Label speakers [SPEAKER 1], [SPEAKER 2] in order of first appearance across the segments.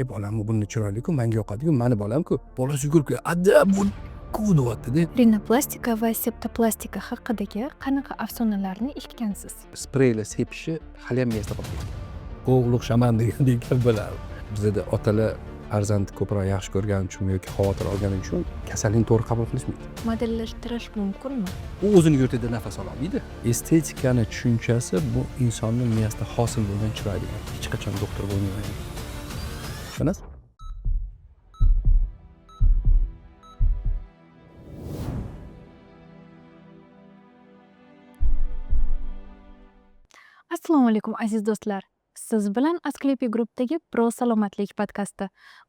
[SPEAKER 1] bolam bunun chiroyli-ku, menga yoqadi-ku, mani bolam-ku. Bola yugurib adda bu deyapti-da.
[SPEAKER 2] Rinoplastika va septoplastika haqidagi qanaqa afsonalarni eshitgansiz?
[SPEAKER 1] Spreyla sepishi hali ham esda qolib ketdi. O'g'li o'xshaman degandek gap bo'lardi. Bizda otalar farzand ko'proq yaxshi ko'rgani uchun yoki xavotir olgani uchun kasallikni to'g'ri qabul qilishmaydi.
[SPEAKER 2] Modellashtirish mumkinmi?
[SPEAKER 1] U o'zini yurtida nafas ololmaydi. Estetikani tushunchasi bu insonning miyasida hosil bo'lgan chiroyli. Hech qachon doktor bo'lmaydi. Tushunasiz?
[SPEAKER 2] Assalomu alaykum aziz do'stlar. Siz bilan Asklepiy guruhdagi Pro salomatlik podkasti.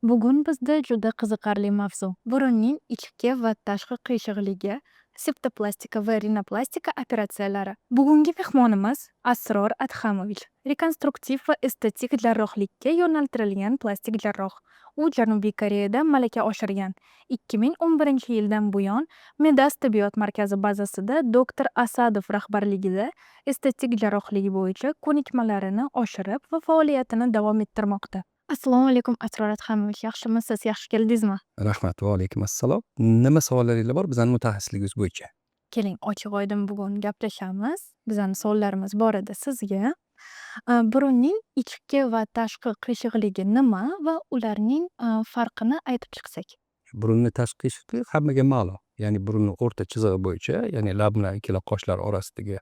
[SPEAKER 2] Bugun bizda juda qiziqarli mavzu. Burunning ichki va tashqi qiyshiqligi, septoplastika va rinoplastika operatsiyalari. Bugungi mehmonimiz Asror Adhamovich, rekonstruktiv va estetik jarrohlikka yo'naltirilgan plastik jarroh. U Janubiy Koreyada malaka oshirgan. 2011-yildan buyon Medas tibbiyot markazi bazasida doktor Asadov rahbarligida estetik jarrohlik bo'yicha ko'nikmalarini oshirib va faoliyatini davom ettirmoqda. Assalomu alaykum Asror Adhamovich, yaxshimisiz? Yaxshi keldingizmi?
[SPEAKER 1] Rahmat va alaykum assalom. Nima savollaringiz bor bizning mutaxassisligimiz bo'yicha?
[SPEAKER 2] Keling, ochiq-oydin bugun gaplashamiz. Bizning savollarimiz bor edi sizga. Burunning ichki va tashqi qiyshiqligi nima va ularning farqini aytib chiqsak?
[SPEAKER 1] Burunni tashqi qiyshiqligi hammaga ma'lum. Ya'ni burunning o'rta chizig'i bo'yicha, ya'ni lab bilan ikkala qoshlar orasidagi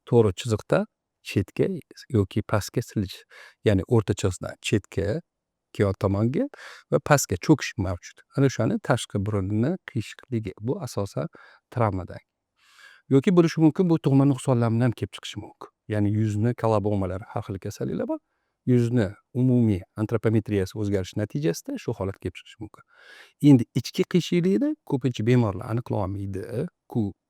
[SPEAKER 1] to'g'ri chiziqda chetga yoki pastga silish, ya'ni o'rta chiziqdan chetga, ikki tomonga va pastga cho'kish mavjud. Ana o'shani tashqi burunni qiyshiqligi. Bu asosan travmadan. Yoki bo'lishi mumkin, bu tug'ma nuqsonlardan ham kelib chiqishi mumkin. Ya'ni yuzni kolobomalari har xil kasalliklar bor. Yuzni umumiy antropometriyasi o'zgarishi natijasida shu holat kelib chiqishi mumkin. Endi ichki qiyshiqlikni ko'pincha bemorlar aniqlay olmaydi.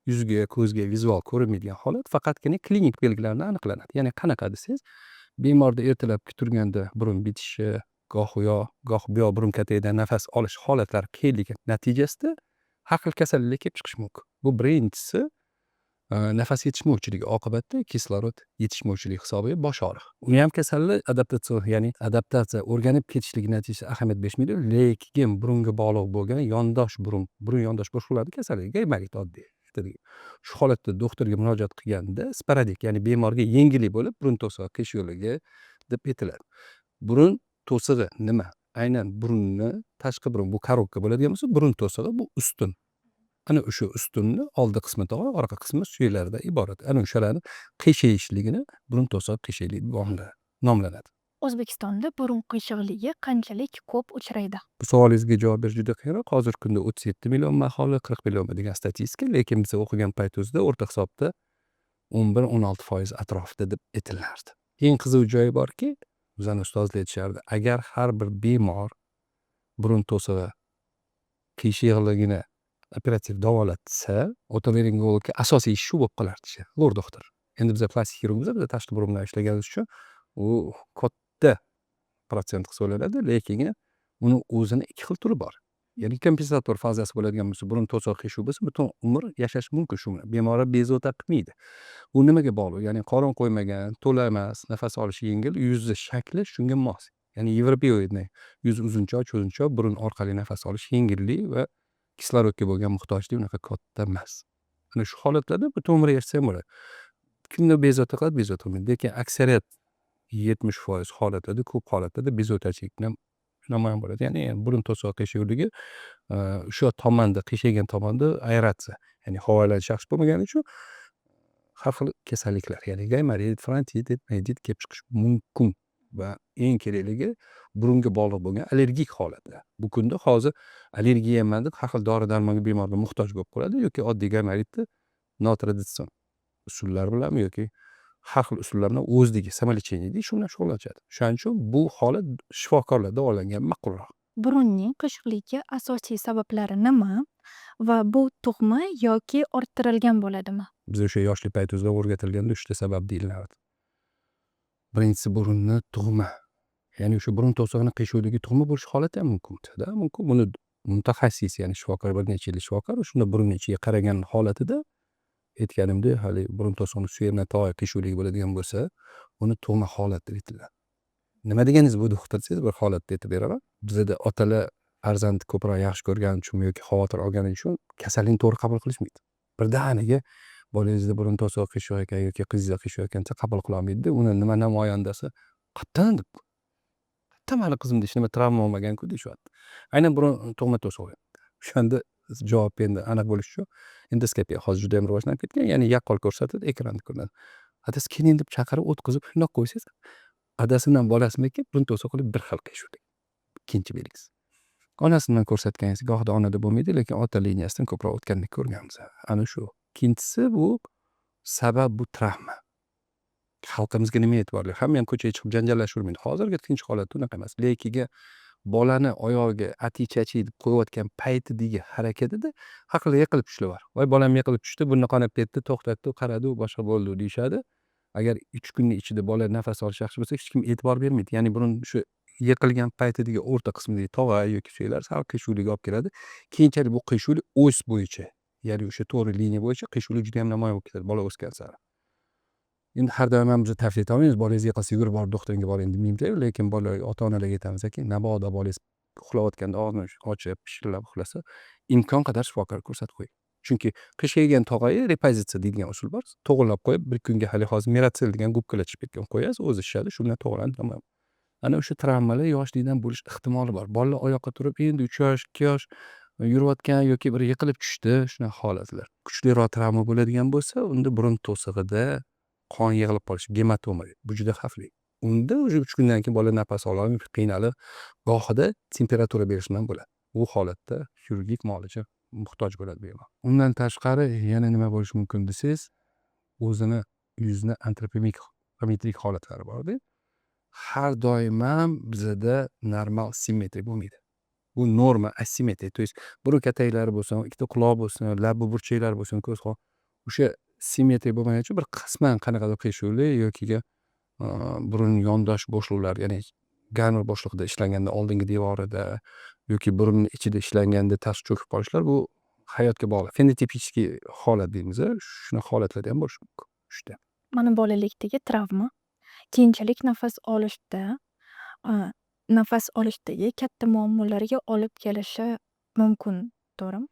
[SPEAKER 1] Yuzga, ko'zga vizual ko'rinmaydigan holat faqatgina klinik belgilar bilan aniqlanadi. Ya'ni qanaqa desangiz, bemorda ertalabki turganda burun bitishi, goh u yoq, goh bu yoq burun katagidan nafas olish holatlari qiyinligi natijasida har xil kasalliklar kelib chiqishi mumkin. Bu birinchisi nafas yetishmovchiligi oqibatida kislorod yetishmovchiligi hisobiga bosh og'riq. Uni ham kasallik adaptatsion, ya'ni adaptatsiya o'rganib ketishligi natijasida ahamiyat berishmaydi, lekin burunga bog'liq bo'lgan yondosh burun yondosh bo'shliqlarning kasalligi gaymarit oddiy. Shu holatda doktorga murojaat qilganda sporadik, ya'ni bemorga yengillik bo'lib burun to'sig'i qiyshiqligi deb aytiladi. Burun to'sig'i nima? Aynan burunni tashqi burun, bu korobka bo'ladigan bo'lsa, burun to'sig'i bu ustun. Ana o'sha ustunni oldi qismi tog'a, orqa qismi suyaklardan iborat. Ana o'shalarni qiyshayishligini burun to'sig'i qiyshiqligi nomlanadi.
[SPEAKER 2] O'zbekistonda burun qiyshiqligi qanchalik ko'p uchraydi?
[SPEAKER 1] Bu savolingizga javob berish juda qiyinroq. Hozirgi kunda 37 million aholi, 40 million degan statistika, lekin biz o'qigan paytimizda o'rta hisobda 11-16% atrofida deb aytilardi. Eng qiziq joyi borki, bizning ustozlar aytishardi, agar har bir bemor burun to'sig'i qiyshayligini operativ davolatsa, otolaringologga asosiy ish shu bo'lib qolardi, lor doktor. Endi biz plastik xirurgmiz, biz tashqi burun bilan ishlaganimiz uchun u katta protsent hisoblanadi, lekin uni o'zini ikki xil turi bor. Ya'ni kompensator fazasi bo'ladigan bo'lsa, burun to'sig'i qiyshiq bo'lsa, butun umr yashash mumkin shu bilan. Bemorlar bezovta qilmaydi. U nimaga bog'liq? Ya'ni qorin qo'ymagan, to'la emas, nafas olishi yengil, yuzni shakli shunga mos. Ya'ni yevropeoidni yuz uzunchoq, cho'zinchoq, burun orqali nafas olish yengillik va kislorodga bo'lgan muhtojlik unaqa katta emas. Ana shu holatlarda butun umr yashasa ham bo'ladi. Kimdir bezovta qiladi, bezovta qilmaydi. Lekin aksariyat 70% holatlarda, ko'p holatlarda bezovtachilik bilan namoyon bo'ladi. Ya'ni burun to'sig'i qiyshiqligi o'sha tomonda, qiyshaygan tomonda aeratsiya, ya'ni havo aylanishi yaxshi bo'lmagani uchun har xil kasalliklar, ya'ni gaymarit, frontit, etnodit kelib chiqishi mumkin. Va eng kerakligi burunga bog'liq bo'lgan allergik holatlar. Bu kunda hozir allergiya emas deb har xil dori-darmonga bemorlar muhtoj bo'lib qoladi yoki oddiy gaymaritni notraditsion usullar bilanmi yoki har xil usullar bilan o'zligi samolecheniya deydi, shu bilan shug'ullanadi. Shuning uchun bu holat shifokorlar davolangan ma'qulroq.
[SPEAKER 2] Burunning qiyshiqligi asosiy sabablari nima va bu tug'ma yoki orttirilgan bo'ladimi?
[SPEAKER 1] Biz o'sha yoshlik paytimizda o'rgatilganda 3 ta sabab deyilardi. Birinchisi burunni tug'ma. Ya'ni o'sha burun to'sig'ini qiyshiqligi tug'ma bo'lish holati ham mumkin-da. Mumkin buni mutaxassis, ya'ni shifokor, bir necha yillik shifokor shunda burunni ichiga qaragan holatida aytganimdek, hali burun to'sig'ini suyak bilan tog'a qiyshiqligi bo'ladigan bo'lsa, uni tug'ma holat deb aytiladi. Nima deganingiz bu doktor desangiz bir holatni aytib beraman. Bizada otalar farzandni ko'proq yaxshi ko'rgani uchunmi yoki xavotir olgani uchun kasallikni to'g'ri qabul qilishmaydi. Birdaniga bolangizda burun to'siq qiyshiq ekan yoki qizingizda qiyshiq ekansa qabul qilolmaydida. Uni nima namoyandasi qayerdan deb qayerdan mani qizimda hech nima travma bo'lmagan-ku deyishyapti. Aynan burun tug'ma to'sig'i. O'shanda javob endi aniq bo'lishi uchun endoskopiya hozir juda ham rivojlanib ketgan. Ya'ni yaqqol ko'rsatadi, ekranda ko'rinadi. Adasi keling deb chaqirib o'tkazib shundoq qo'ysangiz adasi bilan bolasinikiga burun to'siq qilib bir xil qiyshiqlik. Ikkinchi belgisi. Onasi bilan ko'rsatganingiz gohida onada bo'lmaydi, lekin ota liniyasidan ko'proq o'tganini ko'rganmiz. Ana shu. Ikkinchisi bu sabab bu travma. Xalqimizga nima e'tiborli? Hamma ham ko'chaga chiqib janjallashavermaydi. Hozirgi tinch holatda unaqa emas. Lekiga bolani oyog'iga ati-chachi deb qo'yayotgan paytidagi harakatida haqli yiqilib tushlar bor. Voy bolam yiqilib tushdi, burni qonab ketdi, to'xtatdi, qaradi, u boshqa bo'ldi deyishadi. Agar 3 kunning ichida bola nafas olishi yaxshi bo'lsa, hech kim e'tibor bermaydi. Ya'ni burun shu yiqilgan paytidagi o'rta qismidagi tog'a yoki şeylar sal qiyshiqlik olib keladi. Keyinchalik bu qiyshiqlik o's bo'yicha, ya'ni o'sha to'g'ri liniya bo'yicha qiyshiqlik juda ham namoyon bo'lib ketadi bola o'sgan sari. Endi har doim ham biz tavsiya eta olmaymiz, bolangiz yiqilsa yugurib borib doktorga boring demaymiz, lekin bolalarga, ota-onalarga aytamizki, mabodo bolangiz uxlayotganda og'zini ochib, pishillab uxlasa, imkon qadar shifokorga ko'rsatib qo'ying. Chunki qiyshaygan tog'aga repozitsiya deydigan usul bor. To'g'irlab qo'yib, bir kunga hali hozir Mirasil degan gubkalar chiqib ketgan qo'yasiz, o'zi ishadi, shu bilan to'g'rilanib tamom. Ana o'sha travmalar yoshlikdan bo'lish ehtimoli bor. Bola oyoqqa turib, endi 3 yosh, 2 yosh yurayotgan yoki bir yiqilib tushdi, shunaqa holatlar. Kuchliroq travma bo'ladigan bo'lsa, unda burun to'sig'ida qon yig'ilib qolishi, gematoma. Bu juda xavfli. Unda o'sha 3 kundan keyin bola nafas ololmay qiynalib, gohida temperatura berish bilan bo'ladi. Bu holatda xirurgik muolaja muhtoj bo'ladi bemor. Undan tashqari yana nima bo'lishi mumkin desangiz, o'zini yuzni antropometrik holatlari bor-da. Har doim ham bizada normal simmetriya bo'lmaydi. Bu norma asimetriya. То есть burun kataklari bo'lsin, ikkita quloq bo'lsin, labi burchaklari bo'lsin, ko'z qon. O'sha simmetriya bo'lmagani uchun bir qisman qanaqadir qiyshiqlik yokiga burun yondosh bo'shliqlar, ya'ni ganur bo'shlig'ida ishlanganda oldingi devorida yoki burunni ichida ishlanganda tashqi cho'kib qolishlar bu hayotga bog'liq. Fenotipический holat deymiz, shunaqa holatlar ham bo'lishi mumkin. Shunday.
[SPEAKER 2] Mana bolalikdagi travma keyinchalik nafas olishdagi katta muammolarga olib kelishi mumkin, to'g'rimi?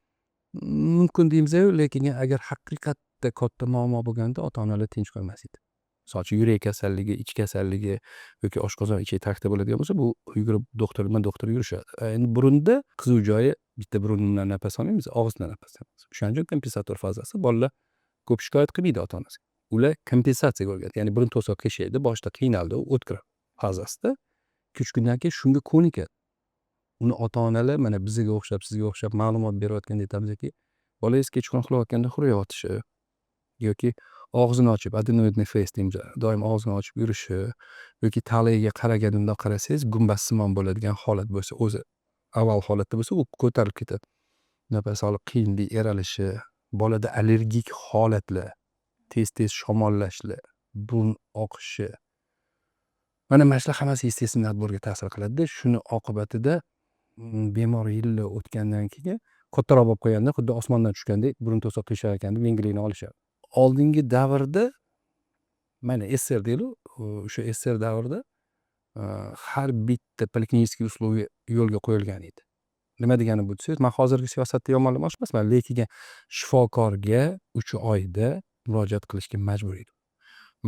[SPEAKER 1] Mumkin deymiz, lekin agar haqiqatda katta muammo bo'lganda ota-onalar tinch qo'ymas edi. Misol uchun yurak kasalligi, ich kasalligi yoki oshqozon ichi trakti bo'ladigan bo'lsa, bu yugurib doktor yurishadi. Endi burunda qiziq joyi bitta burun bilan nafas olmaymiz, og'izdan nafas olamiz. O'shaning uchun kompensator fazasi bolalar ko'p shikoyat qilmaydi ota-onasiga. Ular kompensatsiyaga o'rgadi. Ya'ni burun to'siq qiyshaydi, boshida qiynaldi, u o'tkir fazasida. 2-3 kundan keyin shunga ko'nikadi. Uni ota-onalar mana bizga o'xshab, sizga o'xshab ma'lumot berayotganda aytamizki, bolangiz kechqurun uxlayotganda xurayotirishi yoki og'zini ochib, adenoidный face deymiz, doim og'zini ochib yurishi yoki taliga qaraganda qarasangiz gumbazsimon bo'ladigan holat bo'lsa, o'zi avval holatda bo'lsa, u ko'tarilib ketadi. Nafas olib qiyinlik eralishi, bolada allergik holatlar, tez-tez shamollashlar, burun oqishi. Mana shular hammasi естественный отборga ta'sir qiladi-da. Shuni oqibatida bemor yillar o'tgandan keyin kattaroq bo'lib qolganda, xuddi osmondan tushgandek burun to'siq qiyshar ekan deb yengillikni olishadi. Oldingi davrda mana SSR deydi, o'sha SSR davrida har bitta poliklinический условие yo'lga qo'yilgan edi. Nima degani bu desangiz, men hozirgi siyosatni yomonlamoqchi emasman, lekin shifokorga 3 oyda murojaat qilishga majbur edi.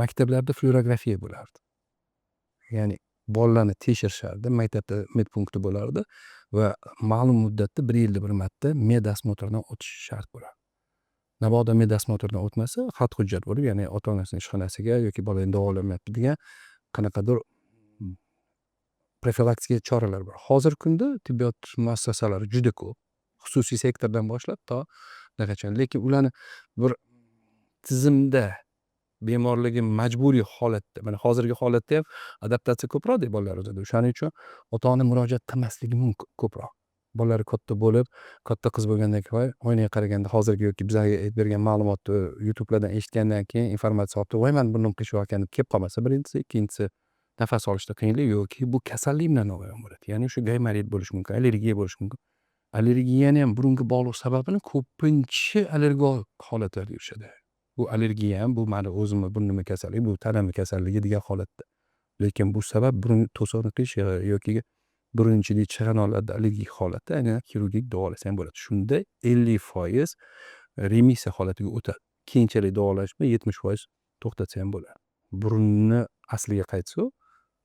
[SPEAKER 1] Maktablarda fluorografiya bo'lardi. Ya'ni bolalarni tekshirishardi, maktabda medpunkti bo'lardi va ma'lum muddatda 1 yilda bir marta medosmotrdan o'tish shart bo'lardi. Mabodo medosmotrdan o'tmasa, xat hujjat bo'lib, ya'ni ota-onasining ishxonasiga yoki bolani davolanmayapti degan qanaqadir profilaktika choralar bor. Hozirgi kunda tibbiyot muassasalari juda ko'p, xususiy sektordan boshlab to naqachon, lekin ularni bir tizimda bemorligi majburiy holatda, mana hozirgi holatda ham adaptatsiya ko'proq bolalar o'zida. O'shaning uchun ota-ona murojaat qilmasligi mumkin ko'proq. Bolalari katta bo'lib, katta qiz bo'lgandan keyin oynaga qaraganda hozirgi yoki bizlarga aytib bergan ma'lumotni YouTube'lardan eshitgandan keyin informatsiya olib, "Voy, men burnim qiyshayotgan" deb kelib qolmasa, birinchisi, ikkinchisi nafas olishda qiyinlik yoki bu kasallik bilan namoyon bo'ladi. Ya'ni o'sha gaymarit bo'lishi mumkin, allergiya bo'lishi mumkin. Allergiyani ham burunga bog'liq sababini ko'pincha allergik holatlarda yurishadi. Bu allergiya ham, bu mani o'zimni burnimni kasalligi, bu tanamni kasalligi degan holatda. Lekin bu sabab burun to'siqni qiyshig'i yoki burun ichidagi chig'anoqlarda allergik holatda aynan xirurgik davolash ham bo'ladi. Shunda 50% remissiya holatiga o'tadi. Keyinchalik davolashni 70% to'xtatsa ham bo'ladi. Burunni asliga qaytsa,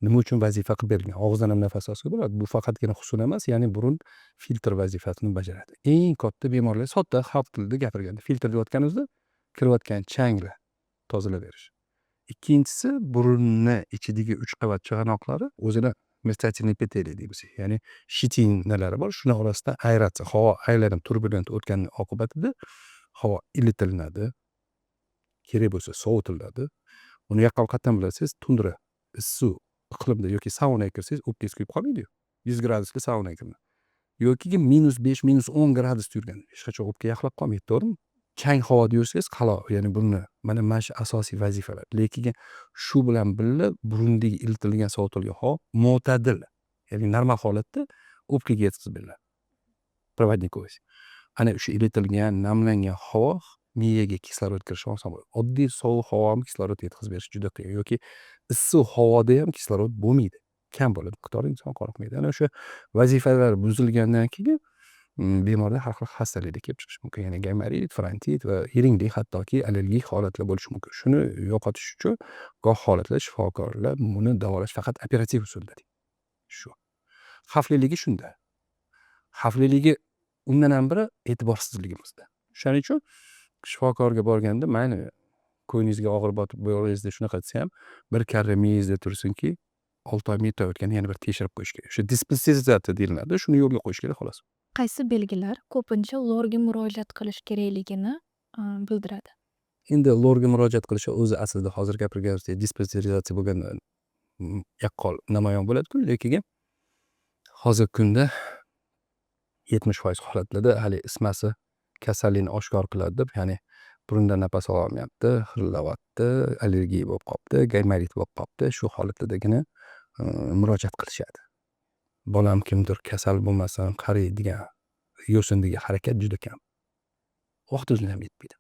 [SPEAKER 1] nima uchun vazifa qilib berilgan? Og'izdan ham nafas olsa bo'ladi. Bu faqatgina husn emas, ya'ni burun filtr vazifasini bajaradi. Eng katta bemorlar sodda xalq tilida gapirganda filtr deyotganimizda kirayotgan changni tozalab berish. Ikkinchisi burunni ichidagi 3 qavat chig'anoqlari o'zini merstatilniy epiteliy deymiz. Ya'ni shitinalar bor. Shuni orasida aeratsiya, havo aylanib turbulent o'tgani oqibatida havo ilitiladi. Kerak bo'lsa sovutiladi. Uni yaqqol qatdan bilasiz, tundra, issiq iqlimda yoki saunaga kirsangiz o'pkangiz kuyib qolmaydi-yu. 100 gradusli saunaga kirdi. Yoki -5, -10 gradusda yurganda hech qachon o'pka yaxlab qolmaydi, to'g'rimi? Kang havoda yursangiz halol, ya'ni burni mana shu asosiy vazifalar. Lekin shu bilan birga burundagi ilitilgan, sovutilgan havo mo'tadil, ya'ni normal holatda o'pkaga yetkazib beriladi. Provodnikovost. Ana o'sha ilitilgan, namlangan havo miyaga kislorod kirishi oson bo'ladi. Oddiy sovuq havo ham kislorod yetkazib berish juda qiyin yoki issiq havoda ham kislorod bo'lmaydi. Kam bo'ladi, miqdori inson qoniqmaydi. Ana o'sha vazifalar buzilgandan keyin bemorda har xil xastaliklar kelib chiqishi mumkin. Ya'ni gaymarit, frontit va yiringlik, hattoki allergik holatlar bo'lishi mumkin. Shuni yo'qotish uchun goh holatlar shifokorlar buni davolash faqat operativ usulda deydi. Shu. Xavfliligi shunda. Xavfliligi undan ham biri e'tiborsizligimizda. Shuning uchun shifokorga borganda mayli ko'nglingizga og'ir botib bo'g'ingizda shunaqa desa ham bir karra miyangizda tursinki 6 oy yetayotganda yana bir tekshirib qo'yish kerak. Shu dispensizatsiya deyiladi. Shuni yo'lga qo'yish kerak xolos.
[SPEAKER 2] Qaysi belgilar ko'pincha lorga murojaat qilish kerakligini bildiradi?
[SPEAKER 1] Endi lorga murojaat qilish o'zi aslida hozir gapirganimizdek dispensizatsiya bo'lganda yaqqol namoyon bo'ladi-ku, lekin hozirgi kunda 70% holatlarda hali ismasi kasallikni oshkor qiladi deb, ya'ni burundan nafas ololmayapti, xirilyapti, allergiya bo'lib qolibdi, gaymarit bo'lib qolibti. Shu holatdagina murojaat qilishadi. Bolam kimdir kasal bo'lmasin, qaraydigan, yo'sin degan harakat juda kam. Vaqt o'zini ham yetmaydi.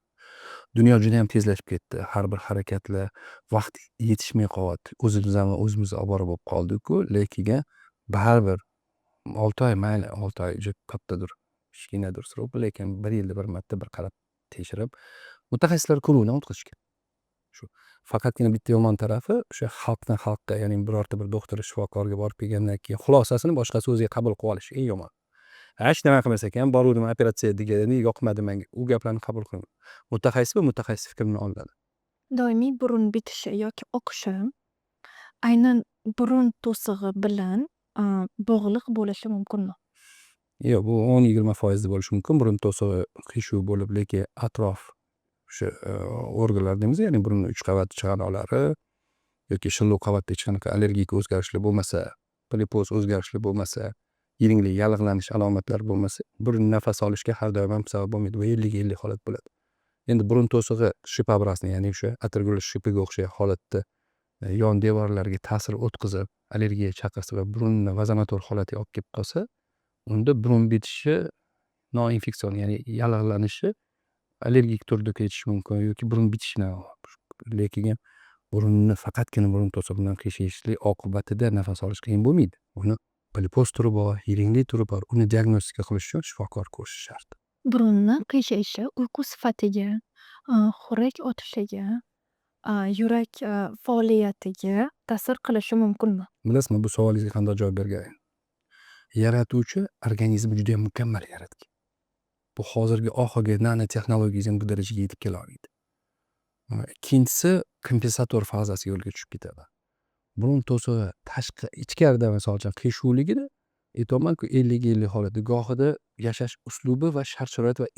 [SPEAKER 1] Dunyo juda ham tezlashib ketdi. Har bir harakatlar vaqt yetishmay qolyapti. O'zimizdan o'zimiz obora bo'lib qoldik-ku, lekin baribir 6 oy mayli, 6 oy juda kattadir, kichkinadir srok, lekin 1 yilda bir marta bir qarab tekshirib, mutaxassislar ko'ruvdan o'tkazish kerak. Shu. Faqatgina bitta yomon tarafi o'sha xalqdan xalqqa, ya'ni birorta bir doktor shifokorga borib kelgandan keyin xulosasini boshqasi o'ziga qabul qilib olish eng yomon. Hech nima qilmas ekan, boruvdim operatsiya degani yoqmadi menga. U gaplarni qabul qilmang. Mutaxassis fikrini oladi.
[SPEAKER 2] Doimiy burun bitishi yoki oqishi aynan burun to'sig'i bilan bog'liq bo'lishi mumkinmi?
[SPEAKER 1] Yo'q, bu 10-20% da bo'lishi mumkin. Burun to'sig'i qiyshuv bo'lib, lekin atrof o'sha organlar deymiz, ya'ni burunning 3 qavat chig'anoqlari yoki shilluq qavatdagi qanaqa allergik o'zgarishlar bo'lmasa, polipoz o'zgarishlar bo'lmasa, yiringlik, yallig'lanish alomatlari bo'lmasa, burun nafas olishga har doim ham sabab bo'lmaydi. Bu 50-50 holat bo'ladi. Endi burun to'sig'i shipobrazniy, ya'ni o'sha atirgul shipiga o'xshagan holatda yon devorlarga ta'sir o'tkazib, allergiya chaqirsa va burunni vazomotor holatiga olib kelib qolsa, unda burun bitishi noinfeksion, ya'ni yallig'lanishi allergik turda ketishi mumkin yoki burun bitishini, lekin burunni faqatgina burun to'sig'i bilan qiyshayishlik oqibatida nafas olish qiyin bo'lmaydi. Uni polipoz turi bor, yiringlik turi bor. Uni diagnostika qilish uchun shifokor ko'rish shart.
[SPEAKER 2] Burunni qiyshayshi uyqu sifatiga, xurak otishiga, yurak faoliyatiga ta'sir qilishi mumkinmi?
[SPEAKER 1] Bilasizmi, bu savolingizga qanday javob berganim? Yaratuvchi organizmni juda ham mukammal yaratgan. Bu hozirgi oxirgi nanotexnologiya ham bu darajaga yetib kela olmaydi. Ikkinchisi kompensator fazasiga yo'lga tushib ketadi. Burun to'sig'i ichkarida misol uchun qiyshuvligida aytyapman-ku 50-50 holatda gohida yashash uslubi va shart-sharoit va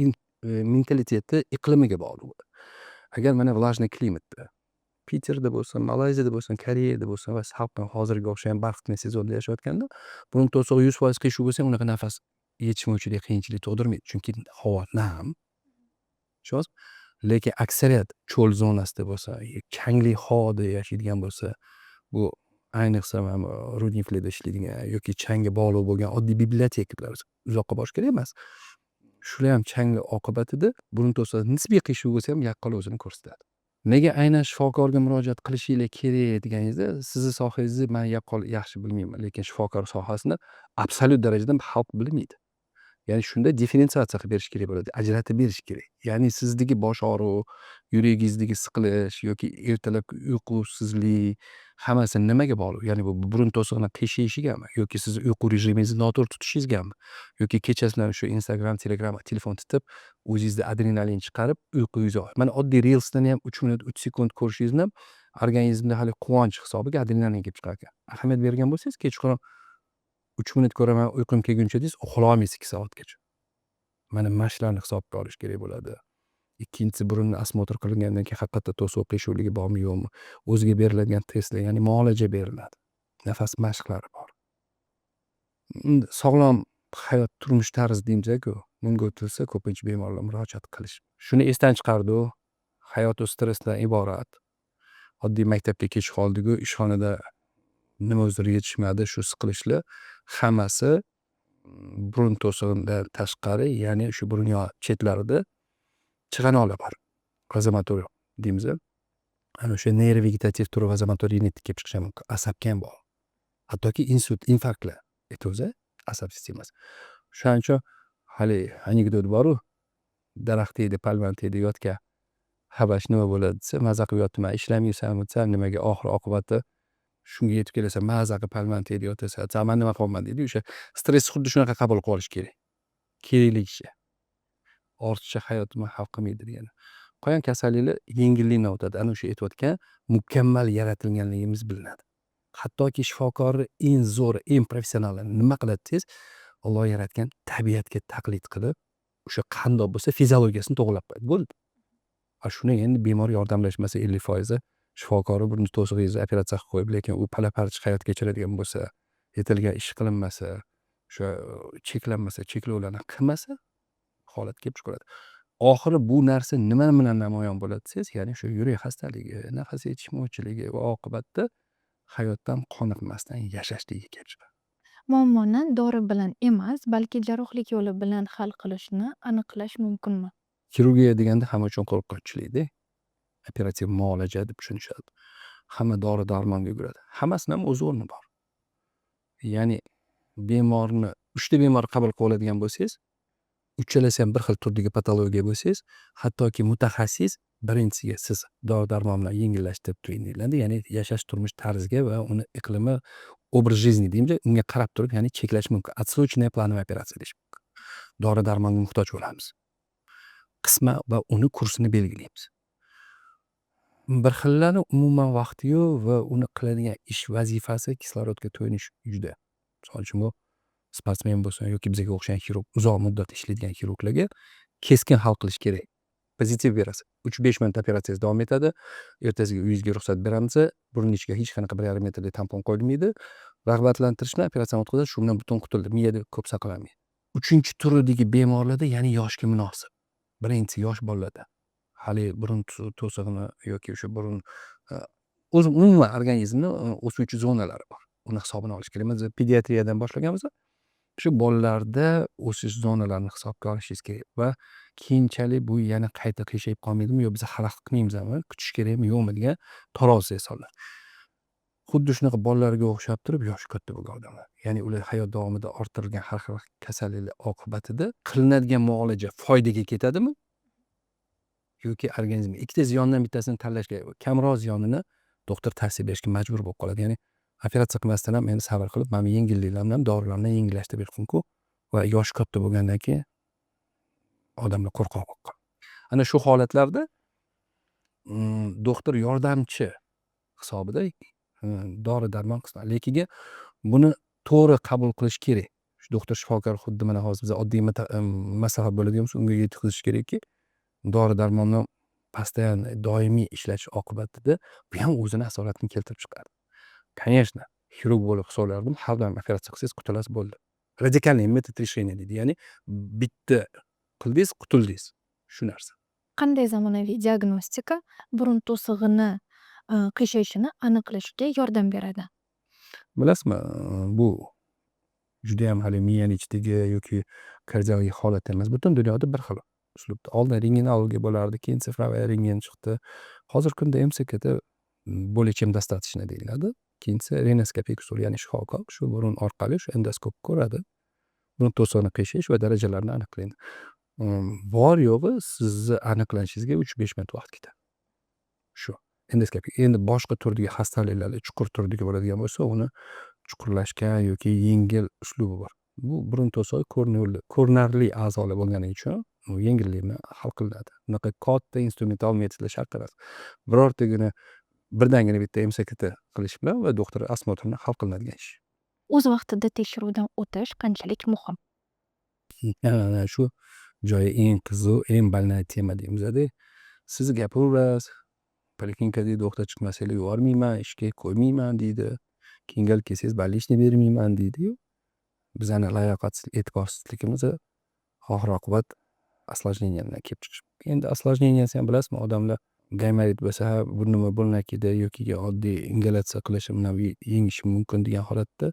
[SPEAKER 1] mentaliteti iqlimiga bog'liq bo'ladi. Agar mana влажный klimatda Piterda bo'lsin, Malayziyada bo'lsin, Koreyada bo'lsin va xalqdan hozirga o'xshagan barqitma sezonda yashayotganda burun to'sig'i 100% qiyshuv bo'lsa, unaqa nafas yetishmovchilik qiyinchilik tug'dirmaydi, chunki havo nam. Tushundingizmi? Lekin aksariyat cho'l zonasida bo'lsa, kangli havoda yashaydigan bo'lsa, bu ayniqsa mana rudniklarda ishlaydigan yoki changga bog'liq bo'lgan oddiy bibliotekalar uzoqqa borish kerak emas. Shular ham changli oqibatida burun to'sig'i nisbiy qiyshuv bo'lsa ham yaqqol o'zini ko'rsatadi. Nega aynan shifokorga murojaat qilishinglar kerak deganingizda, sizni sohangizni man yaqqol yaxshi bilmayman, lekin shifokor sohasini absolyut darajada xalq bilmaydi. Ya'ni shunda differensiatsiya qilib berish kerak bo'ladi, ajratib berish kerak. Ya'ni sizdagi bosh og'riq, yuragingizdagi siqilish yoki ertalabki uyqusizlik hammasi nimaga bog'liq? Ya'ni bu burun to'sig'ini qiyshayishigami? Yoki siz uyqu rejimingizni noto'g'ri tutishingizgami? Yoki kechasidan shu Instagram, Telegram, telefon titib, o'zingizda adrenalin chiqarib, uyqungizni mana oddiy reelsdan ham 3 minut, 3 sekund ko'rishingizni ham organizmda hali quvonch hisobiga adrenalin kelib chiqar ekan. Ahamiyat bergan bo'lsangiz, kechqurun 3 minut ko'raman, uyqum kelguncha deysiz, uxlay olmaysiz 2 soatgacha. Mana mana shularni hisobga olish kerak bo'ladi. Ikkinchisi, burunni osmotr qilingandan keyin haqiqatda to'siq qiyshuvligi bormi yo'qmi? O'ziga beriladigan testlar, ya'ni muolaja beriladi. Nafas mashqlari bor. Sog'lom hayot turmush tarzi deymiz-ku. Bunga o'tilsa ko'pincha bemorlar murojaat qilish. Shuni esdan chiqardi-ku. Hayot stressdan iborat. Oddiy maktabga kech qoldik-ku, ishxonada nima o'zlari yetishmadi, shu siqilishlar hammasi burun to'sig'idan tashqari, ya'ni shu burun yo chetlarida chig'anoqlar bor. Vazomotor deymiz. Ana o'sha neyrovegetativ turi vazomotor rinit kelib chiqishi mumkin. Asabga ham bog'liq. Hattoki insult, infarktlar o'zi asab sistemasi. Shuning uchun hali anekdot bor-ku, daraxt tagida, palma tagida yotgan habash nima bo'ladi desa, maza qilib yotibman, ishlamaysanmi desa, nimaga oxir oqibati shunga yetib kelasan, maza qilib palma tagida yotasan, man nima qilyapman deydi. O'sha stressni xuddi shunaqa qabul qilib olish kerak. Kerakligicha. Ortiqcha hayotimni xavf qilmaydi degani. Qolgan kasalliklar yengillikdan o'tadi. Ana o'sha aytayotgan mukammal yaratilganligimiz bilinadi. Hattoki shifokorni eng zo'ri, eng professionali nima qiladi desangiz, Alloh yaratgan tabiatga taqlid qilib, o'sha qandoq bo'lsa fiziologiyasini to'g'rilab qo'yadi. Bo'ldi. Shuni endi bemor yordamlashmasa 50% shifokori burun to'sig'ingizni operatsiya qilib qo'yib, lekin u pala-parcha hayot kechiradigan bo'lsa, yetilgan ish qilinmasa, o'sha cheklanmasa, cheklovlarni qilmasa, holat kelib chiqadi. Oxiri bu narsa nima bilan namoyon bo'ladi desangiz, ya'ni shu yurak xastaligi, nafas yetishmovchiligi va oqibatda hayotdan qoniqmasdan yashashligiga kelib chiqadi.
[SPEAKER 2] Muammoni dori bilan emas, balki jarrohlik yo'li bilan hal qilishni aniqlash mumkinmi?
[SPEAKER 1] Xirurgiya deganda hamma uchun qo'rqinchlidir. Operativ muolaja deb tushunishadi. Hamma dori-darmonga yuguradi. Hammasini ham o'z o'rni bor. Ya'ni bemorni 3 ta bemor qabul qilib oladigan bo'lsangiz, uchalasi ham bir xil turdagi patologiya bo'lsangiz, hattoki mutaxassis birinchisiga siz dori-darmon bilan yengillashtirib turinglar, ya'ni yashash turmush tarziga va uni iqlimi, obraz жизни deymiz, unga qarab turib, ya'ni cheklash mumkin. Отсрочная плановая operatsiya deyish mumkin. Dori-darmonga muhtoj bo'lamiz. Qisma va uni kursini belgilaymiz. Bir xillari umuman vaqti yo'q va uni qiladigan ish vazifasi kislorodga to'yinish juda. Misol uchun bu sportsmen bo'lsin yoki bizga o'xshagan xirurg, uzoq muddat ishlaydigan xirurglarga keskin hal qilish kerak. Pozitiv berasiz. 3-5 minut operatsiyangiz davom etadi. Ertasiga uyingizga ruxsat beramiz. Burun ichiga hech qanaqa 1,5 metrli tampon qo'yilmaydi. Rag'batlantirishni bilan operatsiyani o'tkazib, shundan butun qutuldi. Miyada ko'p saqlanmaydi. 3-chi turidagi bemorlarda, ya'ni yoshga munosib. Birinchisi yosh bolalarda. Hali burun to'sig'ini yoki o'sha burun o'zi umuman organizmni o'suvchi zonalari bor. Uni hisobini olish kerak. Biz pediatriyadan boshlaganmiz. Shu bolalarda o'sish zonalarini hisobga olishingiz kerak va keyinchalik bu yana qayta qiyshayib qolmaydimi yo biz xalaqit qilmaymizmi, kutish kerakmi yo'qmi degan taroziga soladi. Xuddi shunaqa bolalarga o'xshab turib yoshi katta bo'lgan odamlar. Ya'ni ular hayot davomida orttirilgan har xil kasalliklar oqibatida qilinadigan muolaja foydaga ketadimi? Yoki organizmga ikkita ziyondan bittasini tanlashga, kamroq ziyonini doktor tavsiya berishga majbur bo'lib qoladi. Ya'ni operatsiya qilmasdan ham endi sabr qilib, mana yengilliklarni ham dorilar bilan yengillashtirib bersin-ku va yoshi katta bo'lgandan keyin odamlar qo'rqoq bo'lib qoladi. Ana shu holatlarda doktor yordamchi hisobida dori-darmon qismi. Lekin buni to'g'ri qabul qilish kerak. Shu doktor shifokor xuddi mana hozir biz oddiy maslahat bo'ladigan bo'lsa, unga yetkazish kerakki, dori-darmonni постоянно doimiy ishlash oqibatida bu ham o'zini asoratini keltirib chiqardi. Конечно, xirurg bo'lib hisoblardim, har doim operatsiya qilsangiz qutulasiz bo'ldi. Radikalniy metod решения deydi. Ya'ni bitta qildingiz, qutuldingiz. Shu narsa.
[SPEAKER 2] Qanday zamonaviy diagnostika burun to'sig'ini qiyshayishini aniqlashga yordam beradi?
[SPEAKER 1] Bilasizmi, bu juda ham hali miyani ichidagi yoki kardiologik holat emas. Butun dunyoda bir xil. uslubda. Oldin rentgenologiya bo'lardi, keyin sifroviy rentgen chiqdi. Hozirgi kunda MCKda более чем достаточно deyiladi. Keyinchisi renoskopik usul, ya'ni shifokor shu burun orqali shu endoskop ko'radi. Burun to'siqni qiyshish va darajalarini aniqlaydi. Bor yo'g'i sizni aniqlanishingizga 3-5 minut vaqt ketadi. Shu endoskopik. Endi boshqa turdagi xastaliklarda chuqur turdagi bo'ladigan bo'lsa, uni chuqurlashgan yoki yengil uslubi bor. Bu burun to'sig'i ko'rinarli a'zolar bo'lgani uchun u yengillikni hal qiladi. Bunaqa katta instrumental metodlar shart emas. Birortagina birdangina bitta MCKT qilish bilan va doktor osmotrini hal qilinadigan ish.
[SPEAKER 2] O'z vaqtida tekshiruvdan o'tish qanchalik muhim?
[SPEAKER 1] Ana shu joyi eng qiziq, eng больная tema deymiz-da. Siz gapiraverasiz, poliklinikada doktor chiqmasanglar yubormayman, ishga qo'ymayman deydi. Keyin gal kelsangiz больничный bermayman deydi-yu. Bizani layoqatsizlik, e'tiborsizligimiz oxir-oqibat осложнение bilan kelib chiqish. Endi осложнениyasi ham bilasizmi, odamlar gamerit bo'lsa, burnimi bo'lnakida yoki oddiy ingalyatsiya qilishi bilan yengishi mumkin degan holatda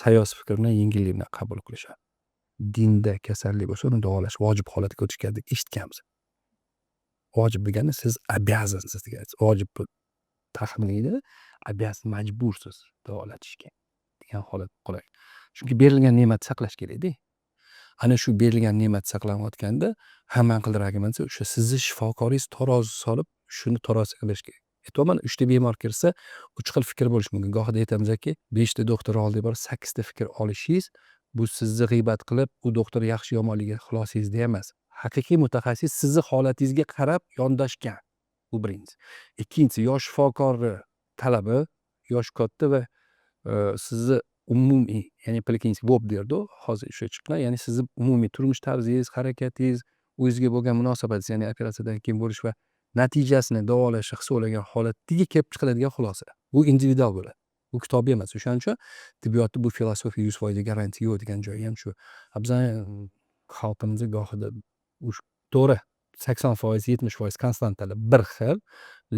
[SPEAKER 1] sayoz fikr bilan yengillik bilan qabul qilishadi. Dinda kasallik bo'lsa, uni davolash vojib holatga o'tishgan deb eshitganmiz. Vojib degani siz обязанsiz degani. Vojib bu taxminida обязан, majbursiz davolatishga degan holat qoladi. Chunki berilgan ne'matni saqlash kerak-da. Ana shu berilgan ne'mat saqlanayotganda hamma qildiragimizda o'sha sizni shifokoringiz tarozi solib shuni tarozi qilish kerak. Aytyapman, 3 ta bemor kirsa 3 xil fikr bo'lishi mumkin. Gohida aytamizki, 5 ta doktor oldiga borib 8 ta fikr olishingiz bu sizni g'iybat qilib, u doktor yaxshi yomonligiga xulosangizda emas. Haqiqiy mutaxassis sizni holatingizga qarab yondashgan. Bu birinchisi. Ikkinchisi, yosh shifokorni talabi, yosh katta va sizni umumiy, ya'ni poliklinik VOP derdi, hozir o'sha chiqqan, ya'ni sizni umumiy turmush tarzingiz, harakatingiz, o'zingizga bo'lgan munosabatingiz, ya'ni operatsiyadan keyin bo'lish va natijasini davolashni hisoblagan holatiga kelib chiqiladigan xulosa. Bu individual bo'ladi. Bu kitobiy emas. O'shaning uchun tibbiyotda bu filosofiya 100% garantiya yo'q degan joyi ham shu. Bizning xalqimizda gohida to'g'ri 80%, 70% konstantalar bir xil,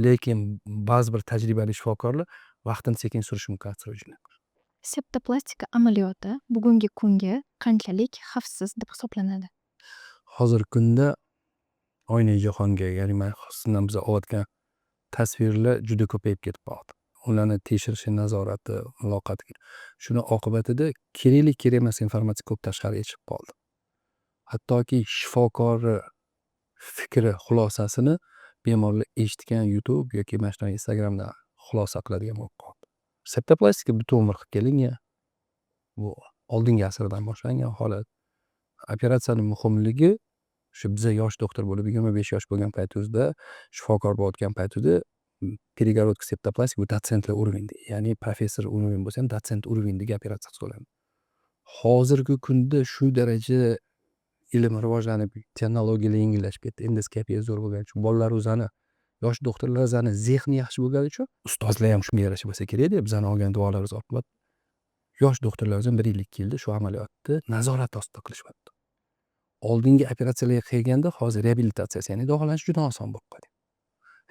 [SPEAKER 1] lekin ba'zi bir tajribali shifokorlar vaqtini sekin surishi mumkin atrofdagilar.
[SPEAKER 2] Septoplastika amaliyoti bugungi kunga qanchalik xavfsiz deb hisoblanadi?
[SPEAKER 1] Hozirgi kunda oynayi jahonga, ya'ni sizdan biz olayotgan tasvirlar juda ko'payib ketib qoldi. Ularni tekshirish nazorati, muloqoti. Shuni oqibatida kerak emas informatsiya ko'p tashqariga chiqib qoldi. Hattoki shifokor fikri xulosasini bemorlar eshitgan YouTube yoki mana shu Instagramdan xulosa qiladigan bo'lib qoldi. Septoplastika butun umr qilib kelingan. Bu oldingi asrdan boshlangan holat. Operatsiyaning muhimligi shu biza yosh doktor bo'lib 25 yosh bo'lgan paytimizda, shifokor bo'layotgan paytimizda перегородка septoplastika bu dotsentlar уровеньda, ya'ni professor уровень bo'lsa ham dotsent уровеньdagi operatsiya hisoblanadi. Hozirgi kunda shu daraja ilm rivojlanib, texnologiyalar yengillashib ketdi. Endoskopiya zo'r bo'lgani uchun bolalar o'zani, yosh doktorlar o'zani zehni yaxshi bo'lgani uchun ustozlar ham shunga yarasha bo'lsa kerak-da. Bizani olgan duolarimiz oqibat yosh doktorlar o'zim 1 yil 2 yilda shu amaliyotni nazorat ostida qilishyapti. Oldingi operatsiyalarga qilganda hozir reabilitatsiyasi, ya'ni davolanish juda oson bo'lib qoldi.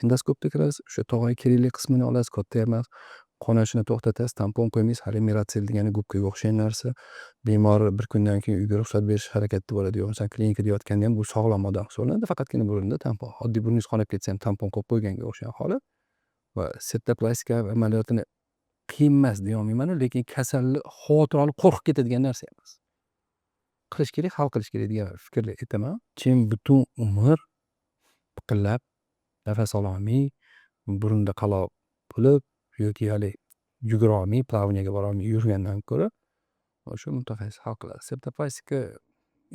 [SPEAKER 1] Endoskopda kirasiz, o'sha tog'ay kerakli qismini olasiz, katta emas, qonashini to'xtatasiz, tampon qo'ymaysiz, hali meratsil degani gubkaga o'xshagan narsa. Bemor bir kundan keyin uyga ruxsat berish harakatida bo'ladi. Yo'q, masalan, klinikada yotganda ham bu sog'lom odam hisoblanadi, faqatgina burunda tampon. Oddiy burningiz qonab ketsa ham tampon qo'yib qo'yganga o'xshagan holat. Va septoplastika amaliyotini qiyin emas deya olmayman, lekin kasallik xavotir olib qo'rqib ketadigan narsa emas. Qilish kerak, hal qilish kerak degan fikrla aytaman. Keyin butun umr piqillab, nafas ololmay, burunda qaloq bo'lib yoki hali yugura olmay, plavniyaga bora olmay yurgandan ko'ra o'sha mutaxassis hal qiladi. Septoplastika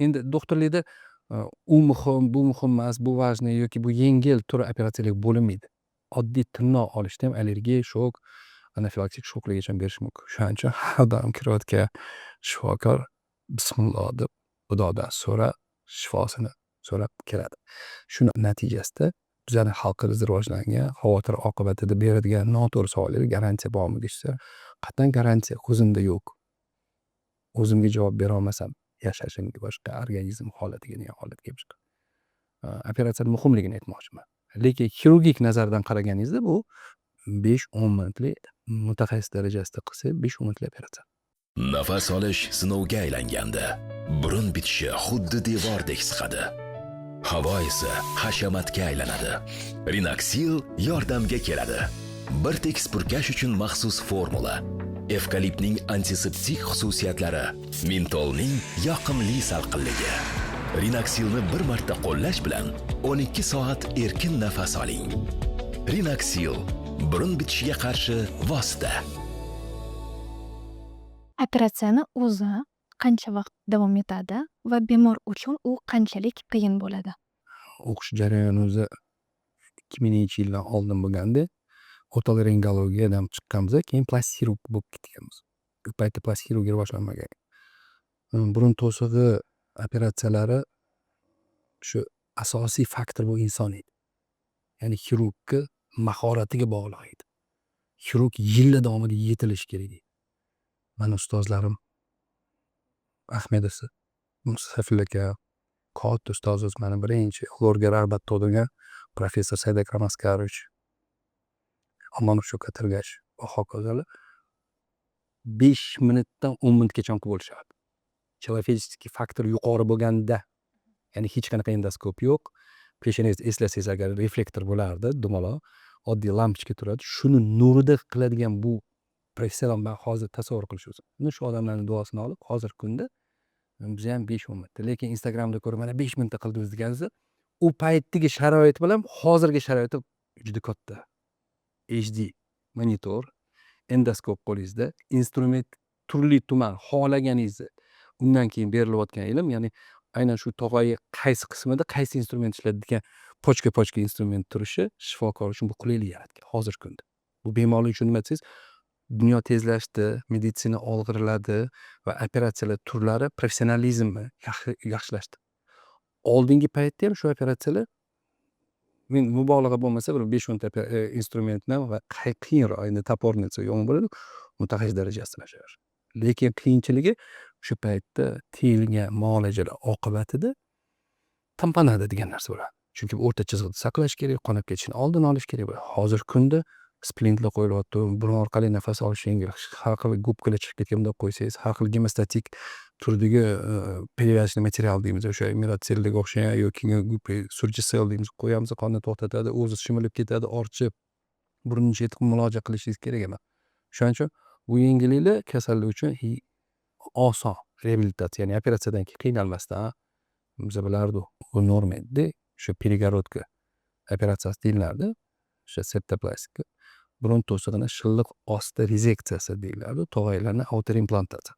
[SPEAKER 1] endi doktorlikda u muhim, bu muhim emas, bu важный yoki bu yengil tur operatsiyalar bo'linmaydi. Oddiy tirnoq olishda ham allergiya, shok, anafilaktik shoklargacha berish mumkin. Shuning uchun har doim kirayotgan shifokor bismillah deb Xudodan so'rab, shifosini so'rab kiradi. Shuni natijasida bizning xalqimiz rivojlangan, xavotir oqibatida beradigan noto'g'ri savollarga garantiya bormi deyishsa, qat'iy garantiya o'zimda yo'q. O'zimga javob bera olmasam yashashimga, boshqa organizm holatiga degan holatga kelib chiqadi. Operatsiyaning muhimligini aytmoqchiman. Lekin xirurgik nazardan qaraganingizda bu 5-10 minutlik mutaxassis darajasida qilsa 5-10 minutlik operatsiya.
[SPEAKER 3] Nafas olish sinovga aylanganda, burun bitishi xuddi devordek siqadi. Havo esa hashamatga aylanadi. Rinaxil yordamga keladi. Bir tekis purkash uchun maxsus formula. Evkaliptning antiseptik xususiyatlari, mentolning yoqimli salqinligi. Rinaxilni bir marta qo'llash bilan 12 soat erkin nafas oling. Rinaxil burun bitishiga qarshi vosita.
[SPEAKER 2] Operatsiyani o'zi qancha vaqt davom etadi va bemor uchun u qanchalik qiyin bo'ladi?
[SPEAKER 1] O'qish jarayoni o'zi 2000-yildan oldin bo'lganda, otolaringologiyadan chiqqanmiz, keyin plastik xirurg bo'lib ketganmiz. U paytda plastik xirurgiya boshlanmagan. Burun to'sig'i operatsiyalari shu asosiy faktor bu inson edi. Ya'ni xirurgga mahoratiga bog'liq edi. Xirurg yillar davomida yetilishi kerak edi. Mani ustozlarim Ahmedovsi, Musafil aka, katta ustozimiz mani birinchi Lorga rag'bat tug'dirgan professor Saydak Ramaskarovich, Amonov Shokatirgash va hokazolar 5 minutdan 10 minutgacha bo'lishardi. Человеческий faktor yuqori bo'lganda, ya'ni hech qanaqa endoskop yo'q. Peshanangizni eslasangiz agar reflektor bo'lardi, dumaloq, oddiy lampochka turadi. Shuni nurida qiladigan bu professional man hozir tasavvur qilish o'zi. Shu odamlarning duosini olib, hozirgi kunda biz ham 5-10 minutda, lekin Instagramda ko'rib mana 5 minutda qildingiz deganingizda, u paytdagi sharoit bilan hozirgi sharoiti juda katta. HD monitor, endoskop qo'lingizda, instrument turli tuman xohlaganingizni. Undan keyin berilayotgan ilm, ya'ni aynan shu tog'ayi qaysi qismida qaysi instrument ishlatadigan pochka instrument turishi shifokor uchun bu qulaylik yaratgan hozirgi kunda. Bu bemorlar uchun nima desangiz, dunyo tezlashdi, meditsina olg'iriladi va operatsiyalar turlari professionalizmni yaxshilashdi. Oldingi paytda ham shu operatsiyalar men mubolag'a bo'lmasa bir 5-10 ta instrumentni va qiyinroq, endi toporni yomon bo'ladi, mutaxassis darajasida ishlaydi. Lekin qiyinchiligi shu paytda tiyilgan muolajalar oqibatida tamponada degan narsa bo'ladi. Chunki o'rta chizig'ida saqlash kerak, qonab ketishini oldini olish kerak bo'ladi. Hozirgi kunda splintlar qo'yilyapti, burun orqali nafas olish yengil. Har xil gubkalar chiqib ketgan deb qo'ysangiz, har xil gemostatik turdagi перевязочный material deymiz, o'sha mirotselga o'xshagan yoki surgisel deymiz, qo'yamiz, qonni to'xtatadi, o'zi shimilib ketadi, orchib burunni chetib muloja qilishingiz kerak emas. Shuning uchun bu yengilliklar kasallik uchun oson reabilitatsiya, ya'ni operatsiyadan keyin qiynalmasdan biz bilardik. Bu norma edi. Shu перегородка operatsiyasi deyilardi. O'sha septoplastika. Burun to'sig'ini shilliq osti rezeksiyasi deyiladi. Tog'aylarni autoimplantatsiya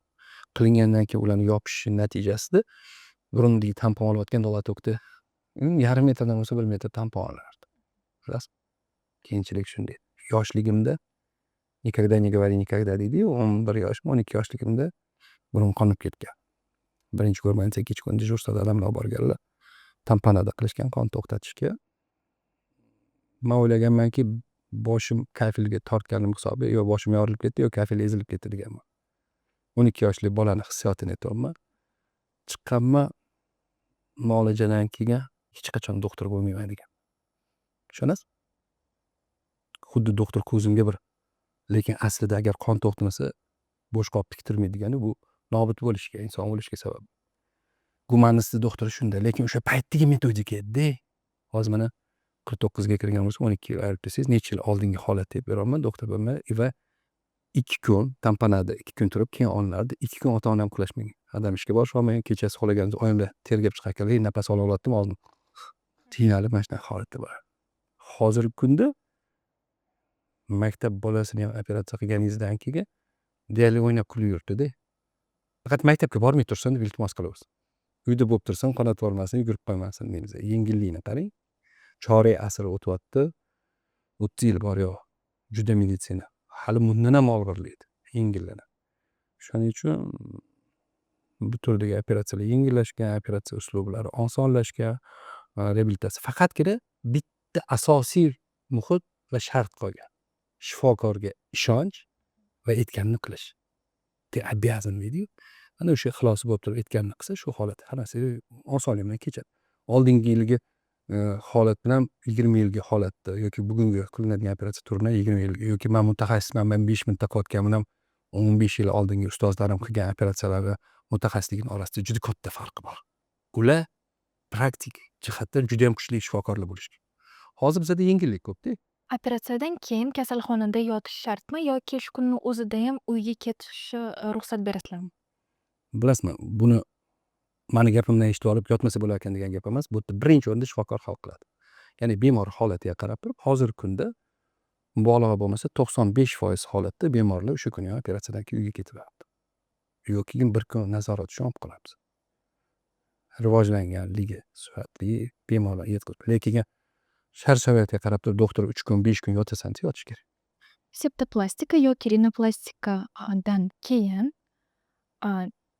[SPEAKER 1] qilingandan keyin ularni yopishi natijasida burundagi tampon olayotgan dolatokda yarim metrdan bo'lsa 1 metr tampon olardi. Bilasizmi? Keyinchalik shunday. Yoshligimda никогда не говори никогда deydi-yu, 11 yosh, 12 yoshligimda burun qonib ketgan. Birinchi ko'rmadim, ikkinchi kun dejurstda odamlar olib borganlar. Tamponada qilishgan qon to'xtatishga. Men o'ylaganmanki, boshim kafilga tortganim hisobi, yo boshim yorilib ketdi, yo kafil ezilib ketdi deganman. 12 yoshli bolani hissiyotini aytyapman. Chiqqanman, muolajadan keyin hech qachon doktor bo'lmayman degan. Tushunasiz? Xuddi doktor ko'zimga bir, lekin aslida agar qon to'xtamasa bo'sh qolib tiktirmaydi degani, bu nobud bo'lishiga, inson bo'lishiga sabab. Gumanist doktor shunday, lekin o'sha paytdagi metodika edi. Hozir mana 49 ga kirgan bo'lsa, 12 yil ayirib desangiz, necha yil oldingi holat deb beraman, doktor bo'lmay va 2 kun tamponada 2 kun turib keyin olinardi. 2 kun ota-onam uxlashmagan. Adam ishga borib olmagan, kechasi xohlaganimiz oyimlar tergab chiqarkanlar, nafas ola oladimi oldin. Qiynalib mana shunaqa holatda bor. Hozirgi kunda maktab bolasini ham operatsiya qilganingizdan keyin deyarli o'ynab kulib yuribdi-da. Faqat maktabga bormay tursin deb iltimos qilamiz. Uyda bo'lib tursin, qanot bormasin, yugurib qo'ymasin deymiz. Yengillikni qarang. Chorak asr o'tyapti. 30 yil bor yo. Juda meditsina. Hali bundan ham og'irlaydi, yengillanadi. Shuning uchun bu turdagi operatsiyalar yengillashgan, operatsiya uslublari osonlashgan, reabilitatsiya faqatgina bitta asosiy muhit va shart qolgan. Shifokorga ishonch va aytganini qilish. Обязан deydi-yu. Ana o'sha ixlosi bo'lib turib aytganini qilsa, shu holat hammasi osonlik bilan kechadi. Oldingi yilgi holat bilan 20 yilgi holatda yoki bugungi qilinadigan operatsiya turini 20 yil yoki men mutaxassisman, men 5 minutda qilayotganim 15 yil oldingi ustozlarim qilgan operatsiyalarga mutaxassisligim orasida juda katta farq bor. Ular praktik jihatdan judayam kuchli shifokorlar bo'lishgan. Hozir bizada yengillik ko'pda.
[SPEAKER 2] Operatsiyadan keyin kasalxonada yotish shartmi yoki shu kunni o'zida ham uyga ketishga ruxsat berasizlarmi?
[SPEAKER 1] Bilasizmi, buni mani gapimdan eshitib olib yotmasa bo'larkan degan gap emas. Bu yerda birinchi o'rinda shifokor hal qiladi. Ya'ni bemor holatiga qarab turib, hozirgi kunda mubolag'a bo'lmasa 95% holatda bemorlar o'sha kuni operatsiyadan keyin uyga ketaveradi. Yoki bir kun nazorat uchun olib qolamiz. Rivojlanganligi sifatli bemorlar yetkazib. Lekin shart-sharoitga qarab turib doktor 3 kun, 5 kun yotasan-da, yotish kerak.
[SPEAKER 2] Septoplastika yoki rinoplastika dan keyin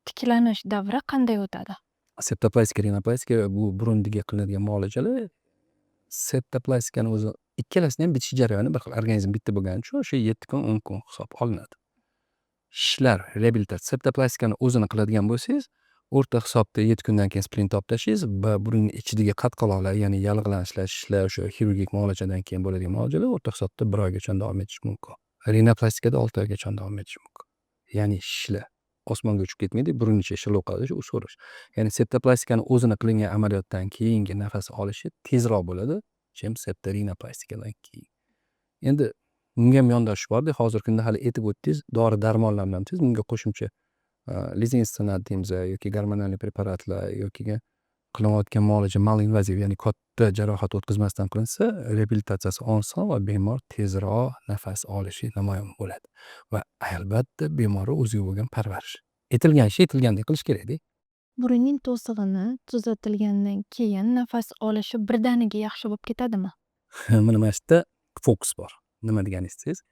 [SPEAKER 2] tiklanish davri qanday o'tadi?
[SPEAKER 1] Septoplastika, rinoplastika bu burundiga qilinadigan muolajalar. Septoplastikani o'zi ikkalasini ham bitish jarayoni bir xil. Organizm bitta bo'lgani uchun o'sha 7 kun, 10 kun hisob olinadi. Shishlar reabilitatsiya. Septoplastikani o'zini qiladigan bo'lsangiz, o'rta hisobda 7 kundan keyin splint olib tashlaysiz va burun ichidagi qatqaloqlar, ya'ni yallig'lanishlar, shishlar, o'sha xirurgik muolajadan keyin bo'ladigan muolajalar o'rta hisobda 1 oygacha davom etishi mumkin. Rinoplastikada 6 oygacha davom etishi mumkin. Ya'ni shishlar osmonga uchib ketmaydi, burun ichi shilov qoladi, u so'rish. Ya'ni septoplastikani o'zini qilingan amaliyotdan keyingi nafas olishi tezroq bo'ladi, chem septorinopastikadan keyin. Endi bunga ham yondashish borda, hozirgi kunda hali aytib o'tdingiz, dori-darmonlar bilan tez bunga qo'shimcha lizinstenat deymiz yoki gormonal preparatlar yoki qilinayotgan muolaja malinvaziv, ya'ni katta jarohat o'tkazmasdan qilinsa, reabilitatsiyasi oson va bemor tezroq nafas olishi namoyon bo'ladi. Va albatta bemor o'ziga bo'lgan parvarish. Aytilgan ish aytilgandek qilish kerak-da.
[SPEAKER 2] Burunning to'sig'ini tuzatilgandan keyin nafas olishi birdaniga yaxshi bo'lib ketadimi?
[SPEAKER 1] Mana shu yerda fokus bor. Nima deganingiz?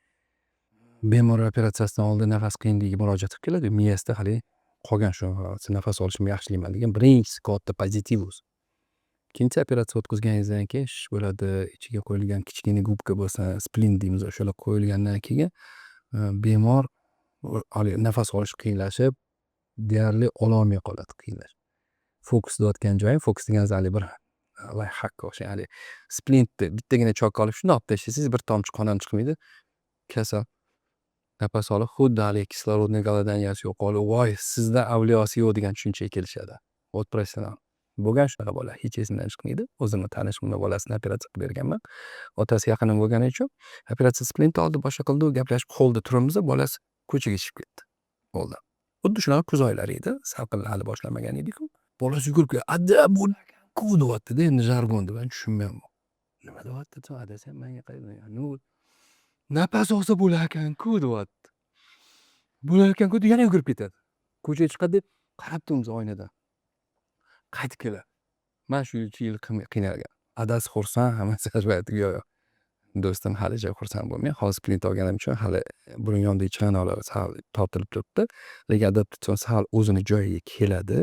[SPEAKER 1] Bemor operatsiyasidan oldin nafas qiyinligiga murojaat qilib keladi. Miyasida hali qolgan shu nafas olishimni yaxshilayman degan birinchisi katta pozitiv o'zi. Ikkinchi operatsiya o'tkazganingizdan keyin shish bo'ladi, ichiga qo'yilgan kichkina gubka bo'lsa, splint deymiz, o'shalar qo'yilgandan keyin bemor nafas olish qiyinlashib, deyarli ololmay qoladi, qiyinlashib. Fokus deyotgan joyim, fokus deganingiz hali bir layfhackga o'xshaydi. Hali splintni bittagina chokka olib shunday olib tashlaysiz, bir tomchi qon ham chiqmaydi. Kasal nafas olib, xuddi hali kislorodniy goladaniyasi yo'qolib, voy, sizda avliyosi yo'q degan tushunchaga kelishadi. Вот professional. Bo'lgan shunaqa bola, hech esimdan chiqmaydi. O'zimni tanishimni bolasini operatsiya qilib berganman. Otasi yaqinim bo'lgani uchun operatsiya splint oldi, boshqa qildi, gaplashib holda turibmiz, bolasi ko'chaga chiqib ketdi. Holda. Xuddi shunaqa kuz oylari edi, salqin hali boshlamagan edik-ku. Bolasi yugurib keldi, "Adda bo'lakan-ku" deyapti-da, endi jargonni men tushunmayapman. Nima deyapti? Adasi menga qarab, "Nafas olsa bo'lakan-ku" deyapti. Bo'larkan-ku deb yana yugurib ketadi. Ko'chaga chiqadi deb qarab turibmiz oynadan. Qaytib keladi. Men shu yil qiynalgan. Adasi xursand, hammasi ajraydi. Yo'q, yo'q. Do'stim halicha xursand bo'lmayman. Hozir splint olganim uchun hali burun yonidagi chanoqlar sal tortilib turibdi. Lekin adaptatsion sal o'zini joyiga keladi.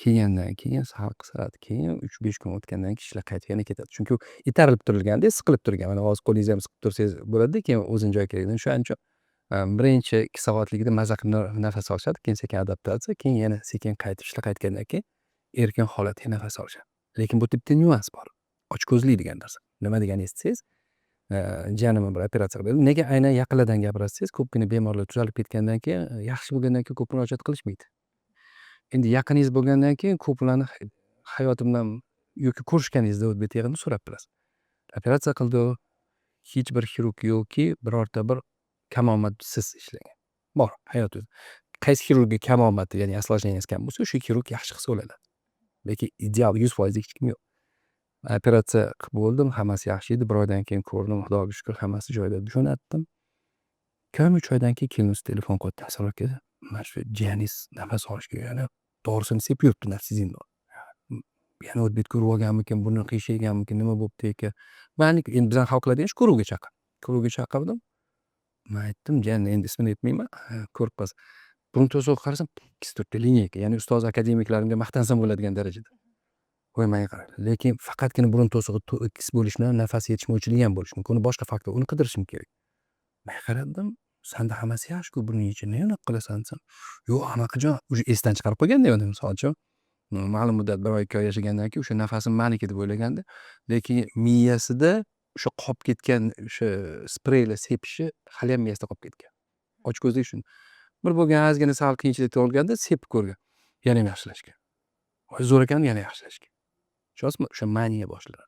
[SPEAKER 1] Kelgandan keyin sal qisqaradi. Keyin 3-5 kun o'tgandan keyin ishlar qaytib yana ketadi. Chunki u itarib turilganda, siqilib turgan. Mana hozir qo'lingizni ham siqib tursangiz bo'ladi, keyin o'zini joyiga keladi. Shuning uchun birinchi 2 soatligida maza qilib nafas olishadi, keyin sekin adaptatsiya, keyin yana sekin qaytib ishlar qaytgandan keyin erkin holatda nafas olishadi. Lekin bu bitta nyuans bor. Ochko'zlik degan narsa. Nima deganingizni aytsangiz, jiyanimni bir operatsiya qildi. Nega aynan yaqinlardan gapirasiz? Ko'pgina bemorlar tuzalib ketgandan keyin, yaxshi bo'lgandan keyin ko'p murojaat qilishmaydi. Endi yaqiningiz bo'lgandan keyin ko'plarni hayotimdan yoki ko'rishganingizda o'zbek yig'ini so'rab bilasiz. Operatsiya qildi, hech bir xirurg yo'qki, birorta bir kamomadsiz ishlagan. Bor hayotida. Qaysi xirurgga kamomati, ya'ni осложнениесі kam bo'lsa, o'sha xirurg yaxshi qilsa bo'ladi. Lekin ideal 100% hech kim yo'q. Operatsiya qilib bo'ldim, hammasi yaxshi edi. 1 oydan keyin ko'rdim, Xudoga shukr, hammasi joyida. Jo'natdim. 2-3 oydan keyin kelinimiz telefon qildi, tasallut qildi. Mana shu jiyaningiz nafas olishga yana dorisini sepib yuribdi nafsizingni. Yana o'tbet ko'rib olganmikin, burni qiyshayganmikin, nima bo'pti ekan. Endi bizani xalq qiladigan ish ko'ruvga chaqir. Ko'ruvga chaqirdim. Men aytdim, jiyan, endi ismini aytmayman, ko'rib qolsa. Burun to'sig'iga qarasam, 2-4 ta lineyka, ya'ni ustoz akademiklarimga maqtansam bo'ladigan darajada. Voy, menga qaradi. Lekin faqatgina burun to'sig'i tekis bo'lishi bilan nafas yetishmovchiligi ham bo'lishi mumkin. Uni boshqa faktor, uni qidirishim kerak. Men qaradim, sanda hammasi yaxshi-ku, burning ichi nima qilasan desam, yo'q, amaqajon, o'sha esdan chiqarib qo'yganda endi misolchi. Ma'lum muddat 1 oy 2 oy yashagandan keyin o'sha nafasim meniki deb o'ylagandi. Lekin miyasida o'sha qolib ketgan o'sha spreylar sepishi hali ham miyasida qolib ketgan. Ochko'zlik shuni. Bir bo'lgan ozgina sal qiyinchilik tug'ilganda sepib ko'rgan. Yana ham yaxshilashgan. Voy, zo'r ekan, yana yaxshilashgan. Tushunasizmi? O'sha maniya boshlanadi.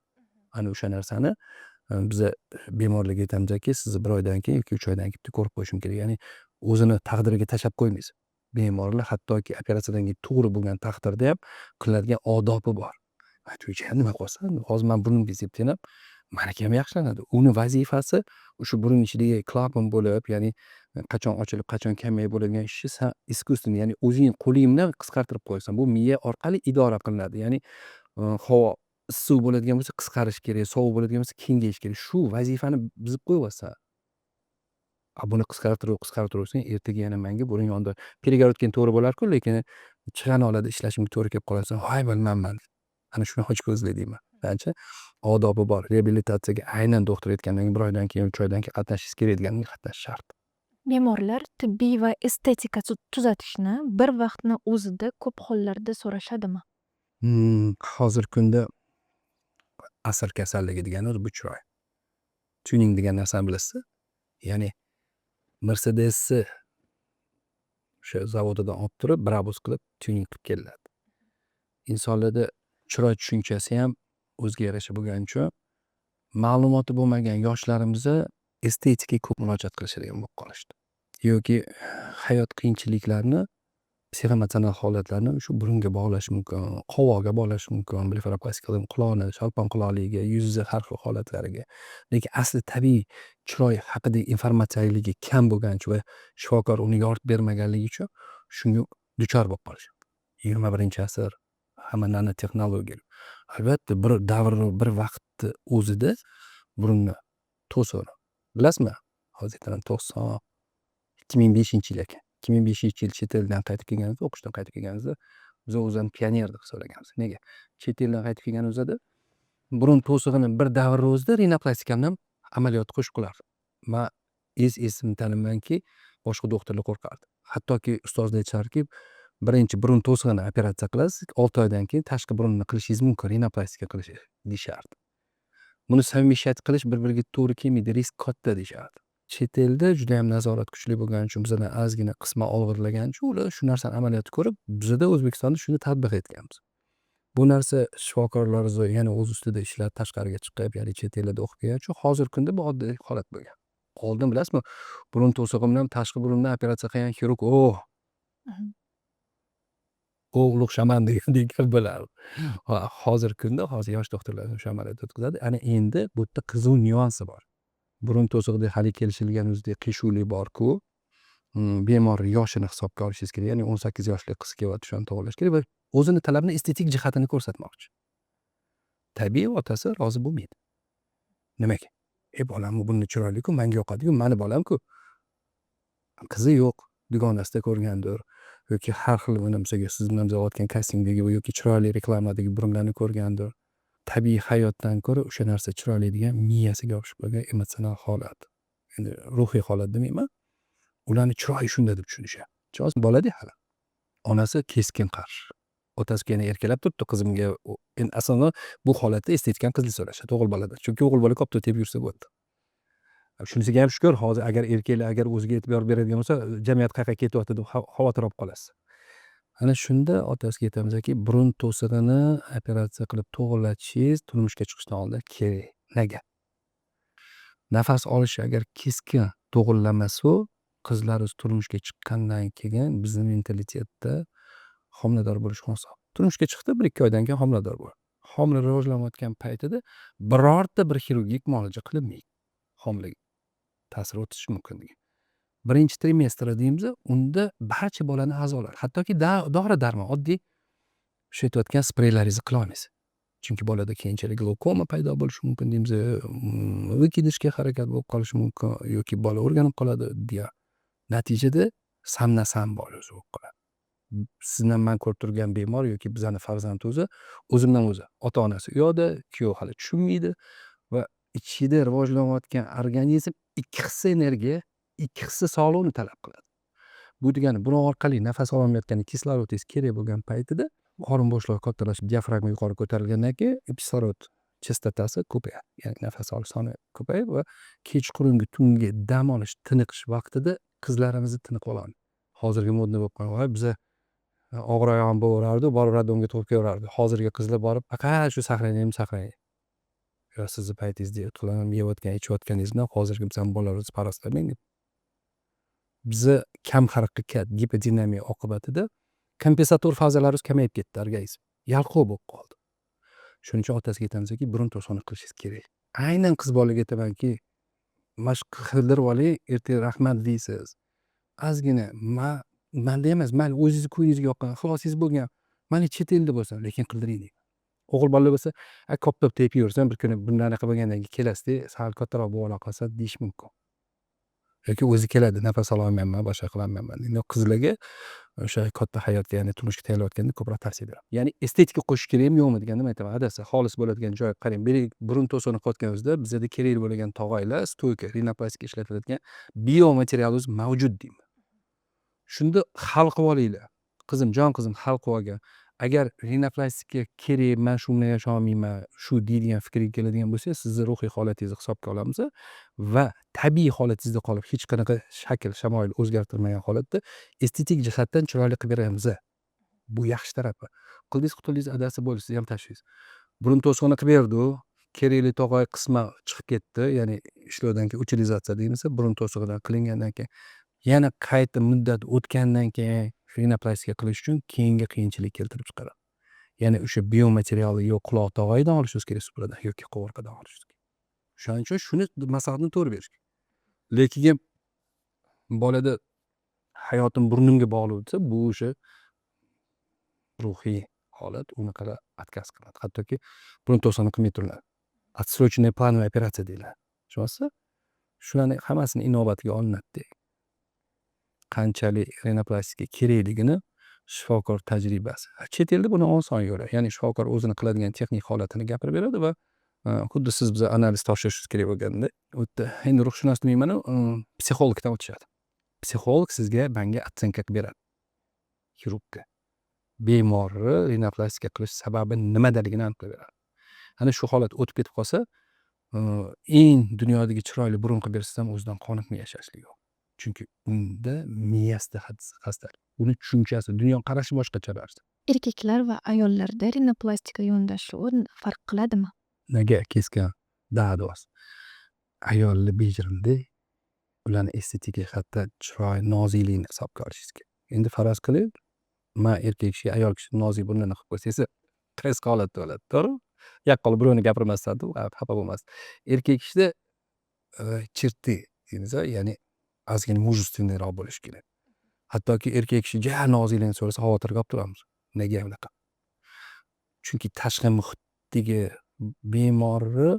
[SPEAKER 1] Ana o'sha narsani biza bemorlarga aytamizki, sizni 1 oydan keyin yoki 3 oydan keyin bitta ko'rib qo'yishim kerak. Ya'ni o'zini taqdiriga tashlab qo'ymaysiz. Bemorlar hattoki operatsiyadan keyin to'g'ri bo'lgan taqdirda ham qiladigan odobi bor. Aytuvchi nima qilsan? Hozir men burnimga sepsam ham malakam yaxshilanadi. Uni vazifasi o'sha burun ichidagi klapan bo'lib, ya'ni qachon ochilib, qachon kamayib bo'ladigan ishni san искусственный, ya'ni o'zing qo'ling bilan qisqartirib qo'yasan. Bu miya orqali idora qilinadi. Ya'ni havo issiq bo'ladigan bo'lsa qisqarish kerak, sovuq bo'ladigan bo'lsa kengayish kerak. Shu vazifani buzib qo'yyapsan. Buni qisqartiraversang, ertaga yana menga burun yonida перегородкаң to'g'ri bo'lar-ku, lekin chig'anolarda ishlashimga to'g'ri kelib qolasan. Voy bilmayman. Ana shuni ochko'zli deyman. Manimcha odobi bor. Reabilitatsiyaga aynan doktor aytgandan keyin 1 oydan keyin, 3 oydan keyin qatnashishingiz kerak degandan keyin qatnashish shart.
[SPEAKER 2] Bemorlar tibbiy va estetika tuzatishni bir vaqtni o'zida ko'p hollarda so'rashadimi?
[SPEAKER 1] Hozirgi kunda asr kasalligi degani o'zi bu chiroy. Tuning degan narsani bilasizmi? Ya'ni Mercedesni o'sha zavodidan olib turib, brabus qilib tuning qilib keladi. Insonlarda chiroy tushunchasi ham o'ziga yarasha bo'lgani uchun ma'lumoti bo'lmagan yoshlarimizni estetikaga ko'p murojaat qilishadigan bo'lib qolishdi. Yoki hayot qiyinchiliklarini, psixoemotsional holatlarni shu burunga bog'lash mumkin, qovoqqa bog'lash mumkin, blefaroplastika quloqni, shalpon quloqligiga, yuzni har xil holatlariga. Lekin asli tabiiy chiroy haqida informatsiyaligi kam bo'lgani uchun va shifokor uni yoritib bermaganligi uchun shunga duchor bo'lib qolishadi. 21-asr hamma nanotexnologiya. Albatta bir davr, bir vaqtni o'zida burunni to'sig'ini bilasizmi? Hozir aytaman 2005-yil ekan. 2005-yil chet eldan qaytib kelganimizda, o'qishdan qaytib kelganimizda biz o'zimizni pioner deb hisoblaganmiz. Nega? Chet eldan qaytib kelganimizda burun to'sig'ini bir davr o'zida rinoplastikani ham amaliyot qo'shib qilardi. Men esimni tanimaymanki, boshqa doktorlar qo'rqardi. Hattoki ustozlar aytisharki, birinchi burun to'sig'ini operatsiya qilasiz, 6 oydan keyin tashqi burunni qilishingiz mumkin, rinoplastika qilish deyishardi. Buni совмещать qilish bir-biriga to'g'ri kelmaydi, risk katta deyishardi. Chet elda juda ham nazorat kuchli bo'lgani uchun bizdan ozgina qisman og'irlagani uchun ular shu narsani amaliyotni ko'rib, bizda O'zbekistonda shuni tatbiq etganmiz. Bu narsa shifokorlarimiz yana o'z ustida ishlab tashqariga chiqib, ya'ni chet ellarda o'qib kelgani uchun hozirgi kunda bu oddiy holat bo'lgan. Oldin bilasizmi, burun to'sig'imdan tashqi burundan operatsiya qilgan xirurg, ulug' shaman degandek bilardi. Hozirgi kunda hozir yosh doktorlar o'sha amaliyotni o'tkazadi. Ana endi bu yerda qiziq nyuansi bor. Burun to'sig'ida hali kelishilgan o'zida qiyshuvlik bor-ku, bemor yoshini hisobga olishingiz kerak. Ya'ni 18 yoshli qiz kelyapti, shuni to'g'irlash kerak va o'zini talabini estetik jihatini ko'rsatmoqchi. Tabiiy otasi rozi bo'lmaydi. Nimaga? Bolam bunday chiroyli-ku, menga yoqadi-ku, mani bolam-ku. Qizi yo'q, dugonasida ko'rgandir yoki har xil nimsaga siz bilan qilayotgan kastingdagi yoki chiroyli reklamadagi burunlarni ko'rgandir. Tabiiy hayotdan ko'ra o'sha narsa chiroyli degan miyasiga yopishib qolgan emotsional holat. Endi ruhiy holat demayman. Ularni chiroyi shunda deb tushunishadi. Chunki bolada hali. Onasi keskin qarshi. Otasi yana erkalab turibdi qizimga. Endi asosan bu holatda estetikani qizli so'rashadi o'g'il boladan. Chunki o'g'il bola kopto tepib yursa bo'ldi. Shunisiga ham shukur, hozir agar erkaklar agar o'ziga e'tibor beradigan bo'lsa, jamiyat qayerga ketyapti deb xavotir olib qolasiz. Ana shunda otasiga aytamizki, burun to'sig'ini operatsiya qilib to'g'irlatishingiz turmushga chiqishdan oldin kerak. Nega? Nafas olish agar keskin to'g'irlamasa, qizlar turmushga chiqqandan keyin bizning mentalitetda homilador bo'lish oson. Turmushga chiqdi, 1-2 oydan keyin homilador bo'ladi. Homila rivojlanayotgan paytida birorta bir xirurgik muolaja qilinmaydi. Homilaga ta'sir o'tishi mumkin degan. Birinchi trimestr deymiz, unda barcha bolaning a'zolari, hattoki dori-darmon, oddiy o'sha aytayotgan spreylaringizni qila olmaysiz. Chunki bolada keyinchalik glukoma paydo bo'lishi mumkin deymiz, vыкидышga harakat bo'lib qolishi mumkin yoki bola o'rganib qoladi degan. Natijada samna-sam bola o'zi bo'lib qoladi. Sizdan men ko'rib turgan bemor yoki bizning farzand o'zimdan o'zi, ota-onasi u yoqda, kuyov hali tushunmaydi va ichida rivojlanayotgan organizm 2 hissa energiya, 2 hissa sog'liqni talab qiladi. Bu degani buning orqali nafas olmayotgan kislorodingiz kerak bo'lgan paytida qorin bo'shlig'i kattalashib, diafragma yuqori ko'tarilgandan keyin kislorod chastotasi ko'payadi. Ya'ni nafas olish soni ko'payib va kechqurungi tungi dam olish, tiniqish vaqtida qizlarimizni tiniqib oladi. Hozirgi modda bo'lib qolgan, biza og'ir oyog'im bo'laverardi, borib radionga to'g'ri kelaverardi. Hozirgi qizlar borib faqat shu saqrang. Yo sizni paytingizda uxlab yeyotgan, ichayotganingiz bilan hozirgi bizani bolalarimizni farqlamang deb. Bizni kam harakat, gipodinamiya oqibatida kompensator fazalarimiz kamayib ketdi, organizm. Yalqov bo'lib qoldi. Shuning uchun otasiga aytamizki, burun to'sqini qilishingiz kerak. Aynan qiz bolaga aytamanki, mashq qildirib oling, ertaga rahmat deysiz. Ozgina manda emas, mayli o'zingizni ko'ngilingizga yoqqan, ixlosingiz bo'lgan, mayli chet elda bo'lsin, lekin qildiring deyman. O'g'il bola bo'lsa, ko'p tepib yursan, bir kuni bunaqa bo'lgandan keyin kelasizda, sal kattaroq bo'lib ola qolsa deyish mumkin. Yoki o'zi keladi, nafas ololmayapman, boshqa qilolmayapman. Endi qizlarga o'sha katta hayotga, ya'ni turmushga tayyorlanayotganda ko'proq tavsiya beraman. Ya'ni estetika qo'shish kerakmi, yo'qmi deganda men aytaman, adasi xolis bo'ladigan joy qarang. Burun to'sini qilayotganimizda bizda kerak bo'lgan tog'aylar, stoyka, rinoplastika ishlatiladigan biomaterialimiz mavjud deyman. Shunda hal qilib olinglar. Qizim, jon qizim, hal qilib olgan. Agar rinoplastika kerak, men shu bilan yasha olmayman, shu deydigan fikrga keladigan bo'lsangiz, sizni ruhiy holatingizni hisobga olamiz va tabiiy holatingizda qolib, hech qanaqa shakl, shamoil o'zgartirmagan holatda estetik jihatdan chiroyli qilib beramiz. Bu yaxshi tarafi. Qildingiz, adasi bo'ldi, siz ham tashlaysiz. Burun to'sqini qilib berdi, kerakli tog'ay qismi chiqib ketdi, ya'ni ishlovdan keyin utilizatsiya deymiz, burun to'sig'idan qilingandan keyin yana qayta muddat o'tgandan keyin rinoplastika qilish uchun keyingi qiyinchilik keltirib chiqaradi. Ya'ni o'sha biomaterialni yo quloq tog'aydan olishingiz kerak supuradan yoki qovurqadan olishingiz kerak. Shuning uchun shuni maslahatini to'g'ri berish kerak. Lekin bolada hayotim burnimga bog'liq desa, bu o'sha ruhiy holat unaqalar отказ qiladi. Hattoki burun to'sini qilmay turiladi. Отсроченная плановая operatsiya deyiladi. Tushunyapsizmi? Shularni hammasini inobatga olinadi. Qanchalik rinoplastika kerakligini shifokor tajribasi. Chet elda buni oson yo'li. Ya'ni shifokor o'zini qiladigan texnik holatini gapirib beradi va xuddi siz biza analiz topshirishingiz kerak bo'lganda, u yerda endi ruhshunos demayman, psixologdan o'tishadi. Psixolog sizga menga оценка beradi. Xirurgga. Bemorni rinoplastika qilish sababi nimadaligini aniqlab beradi. Ana shu holat o'tib ketib qolsa, eng dunyodagi chiroyli burun qilib bersa ham o'zidan qoniqmay yashashligi yo'q. Chunki unda miyasida xastalik. Uni tushunchasi, dunyoqarashi boshqacha narsa.
[SPEAKER 2] Erkaklar va ayollarda rinoplastika yondashuvi farq qiladimi?
[SPEAKER 1] Nega keskin da'dos. Ayollar bejirimda ularni estetik jihatdan chiroy, noziklikni hisobga olishingiz kerak. Endi faraz qiling, men erkak kishi, ayol kishi nozik burnini qilib qo'ysangiz, qaysi holatda bo'ladi, to'g'rimi? Yaqqol birovni gapirmasdan, xafa bo'lmas. Erkak kishida chirti deymiz, ya'ni ozgina mujistvenniyroq bo'lish kerak. Hattoki erkak kishi ja noziklikni so'rasa xavotirga olib turamiz. Nega unaqa? Chunki tashqi muhitdagi bemorni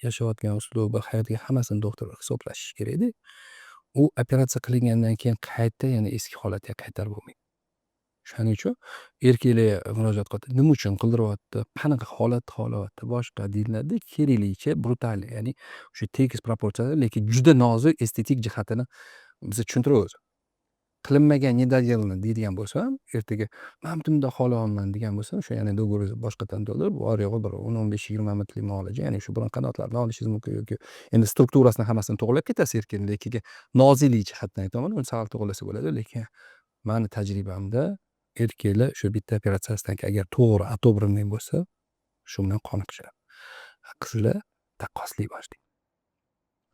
[SPEAKER 1] yashayotgan uslubi, hayotiga hammasini doktor hisoblashi kerak-da. U operatsiya qilingandan keyin qayta yana eski holatiga qaytarib bo'lmaydi. Shuning uchun erkaklar murojaat qiladi. Nima uchun qildiryapti? Qanaqa holat holatda boshqa deyiladi. Keraklicha brutal, ya'ni o'sha tekis proporsiyada, lekin juda nozik estetik jihatini biz tushuntiramiz. Qilinmagan недоделанный deydigan bo'lsa ham, ertaga men bunday xohlayapman degan bo'lsa, o'sha ya'ni do'g'ri boshqadan to'ldirib, bor yo'g'i bir 10-15-20 minutlik muolaja, ya'ni shu burun qanotlarini olishingiz mumkin yoki endi strukturasini hammasini to'g'irlab ketasiz erkin, lekin noziklik jihatdan aytaman, uni sal to'g'irlasa bo'ladi, lekin meni tajribamda erkaklar shu bitta operatsiyasidan keyin agar to'g'ri otobrunniy bo'lsa, shu bilan qoniqishadi. Qizlar taqqoslay boshlaydi.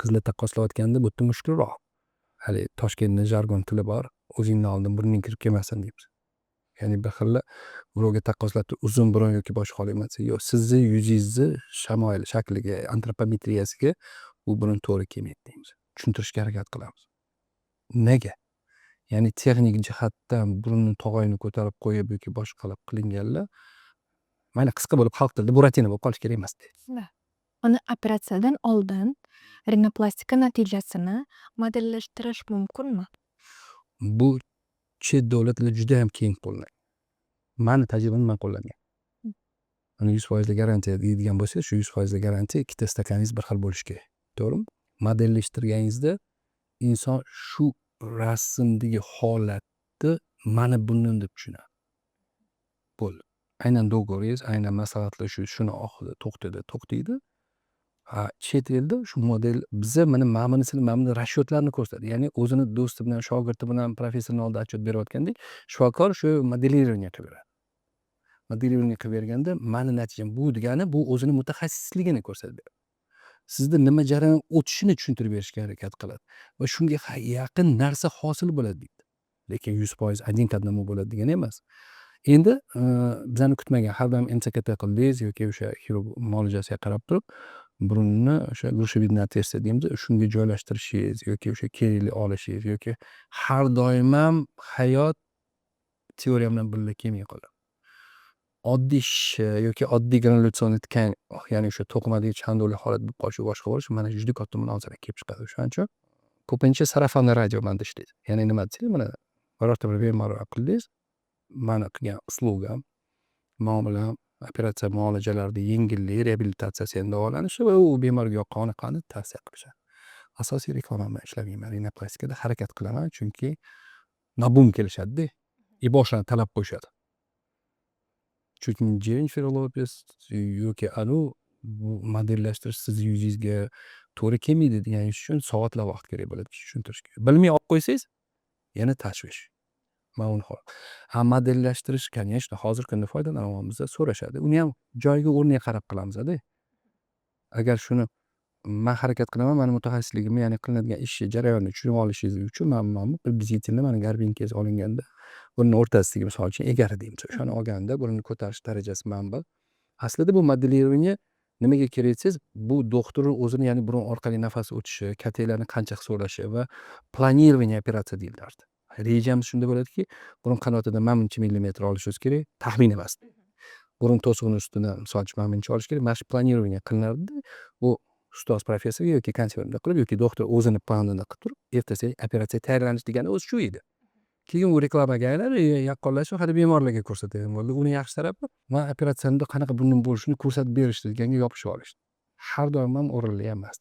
[SPEAKER 1] Qizlar taqqoslayotganda bu yerda mushkulroq. Hali Toshkentning jargon tili bor. O'zingni oldin burning kirib kelmasin deymiz. Ya'ni bir xil birovga taqqoslatib uzun burun yoki boshqa holat emas. Yo'q, sizni yuzingizni shamoil shakliga, antropometriyasiga bu burun to'g'ri kelmaydi deymiz. Tushuntirishga harakat qilamiz. Nega? Ya'ni texnik jihatdan burunni tog'ayni ko'tarib qo'yib yoki boshqa qilib qilinganlar mayli qisqa bo'lib xalq tilida buratina bo'lib qolish kerak emas deydi.
[SPEAKER 2] Uni operatsiyadan oldin rinoplastika natijasini modellashtirish mumkinmi?
[SPEAKER 1] Bu chet davlatlarda juda ham keng qo'llangan. Meni tajribamda men qo'llangan. Uni 100% garantiya deydigan bo'lsa, shu 100% garantiya ikkita stakaningiz bir xil bo'lishi kerak. To'g'rimi? Modellashtirganingizda inson shu rasmdagi holatni mana bundan deb tushunadi. Bo'ldi. Aynan do'g'ringiz, aynan maslahatlar shuni oxirida to'xtaydi. Chet elda shu model biza mana mana rashyotlarni ko'rsatadi. Ya'ni o'zini do'sti bilan, shogirdi bilan professorni oldida отчет berayotgandek, shifokor shu modelирование qilib beradi. Modelирование qilib berganda mani natijam bu degani bu o'zini mutaxassisligini ko'rsatib beradi. Sizda nima jarayon o'tishini tushuntirib berishga harakat qiladi va shunga yaqin narsa hosil bo'ladi deydi. Lekin 100% один к одному bo'ladi degani emas. Endi bizani kutmagan har doim MCKT qildingiz yoki o'sha xirurg muolajasiga qarab turib burunni o'sha грушевидный отверстие deymiz, shunga joylashtirishingiz yoki o'sha kerakli olishingiz yoki har doim ham hayot teoriya bilan birga kelmay qoladi. Oddiy yoki oddiy granulyatsionni tkань, ya'ni o'sha to'qimadagi chando'li holat bo'lib qolishi, boshqa bo'lishi mana juda katta munozara kelib chiqadi. O'shaning uchun ko'pincha sarafonli radio manda ishlaydi. Ya'ni nima desangiz, mana birorta bir bemor qildingiz, mani qilgan uslugim, muomala, operatsiya muolajalarida yengillik, reabilitatsiyasi endi davolanishi va u bemorga yoqqani qani tavsiya qilishadi. Asosiy reklama bilan ishlamayman. Rinoplastikada harakat qilaman, chunki nabum kelishadi-da, iboshlarni talab qo'yishadi. Chunki Jennifer Lopez yoki bu modellashtirish sizni yuzingizga to'g'ri kelmaydi deganingiz uchun soatlab vaqt kerak bo'ladi tushuntirishga. Bilmay olib qo'ysangiz yana tashvish. Modellashtirish, конечно, hozirgi kunda foydalanyapmiz, so'rashadi. Uni ham joyiga o'rniga qarab qilamiz-da. Agar shuni men harakat qilaman, mani mutaxassisligimni, ya'ni qilinadigan ishni jarayonni tushunib olishingiz uchun men приблизительно mana garbinkangiz olinganda burunni o'rtasidagi misol uchun egari deymiz. O'shani olganda burunni ko'tarish darajasi mana bu. Aslida bu modelирование nimaga kerak desangiz, bu doktorning o'zini, ya'ni burun orqali nafas o'tishi, kataklarni qancha hisoblashi va planирование operatsiya deyilardi. Rejamiz shunda bo'ladiki, burun qanotidan mana buncha millimetr olishingiz kerak, taxmin emas. Burun to'sig'ini ustidan misol uchun mana buncha olish kerak. Mana shu planирование qilinadi. Bu ustoz professor yoki konservatorda qilib yoki doktor o'zini planini qilib turib, ertasiga operatsiya tayyorlanish degani o'zi shu edi. Keyin u reklamaga aylanib, yaqqollashib hali bemorlarga ko'rsatadigan bo'ldi. Uni yaxshi tarafi, mana operatsiyada qanaqa burun bo'lishini ko'rsatib berishdi deganga yopishib olishdi. Har doim ham o'rinli emas.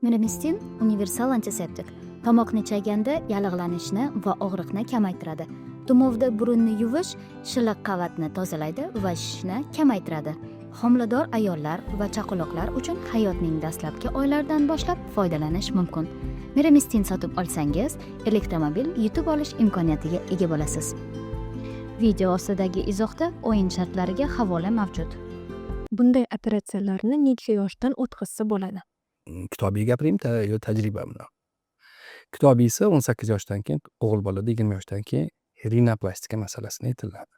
[SPEAKER 4] Miramistin universal antiseptik. Tomoqni chayganda yallig'lanishni va og'riqni kamaytiradi. Tumovda burunni yuvish shilliq qavatni tozalaydi va shishni kamaytiradi. Homilador ayollar va chaqaloqlar uchun hayotning dastlabki oylaridan boshlab foydalanish mumkin. Miramistin sotib olsangiz, elektromobil yutib olish imkoniyatiga ega bo'lasiz. Video ostidagi izohda o'yin shartlariga havola mavjud.
[SPEAKER 2] Bunday operatsiyalarni necha yoshdan o'tkazsa bo'ladi?
[SPEAKER 1] Kitobiy gapiraymi, yo tajribamni? Kitobiysi 18 yoshdan keyin, o'g'il bolada 20 yoshdan keyin rinoplastika masalasini aytiladi.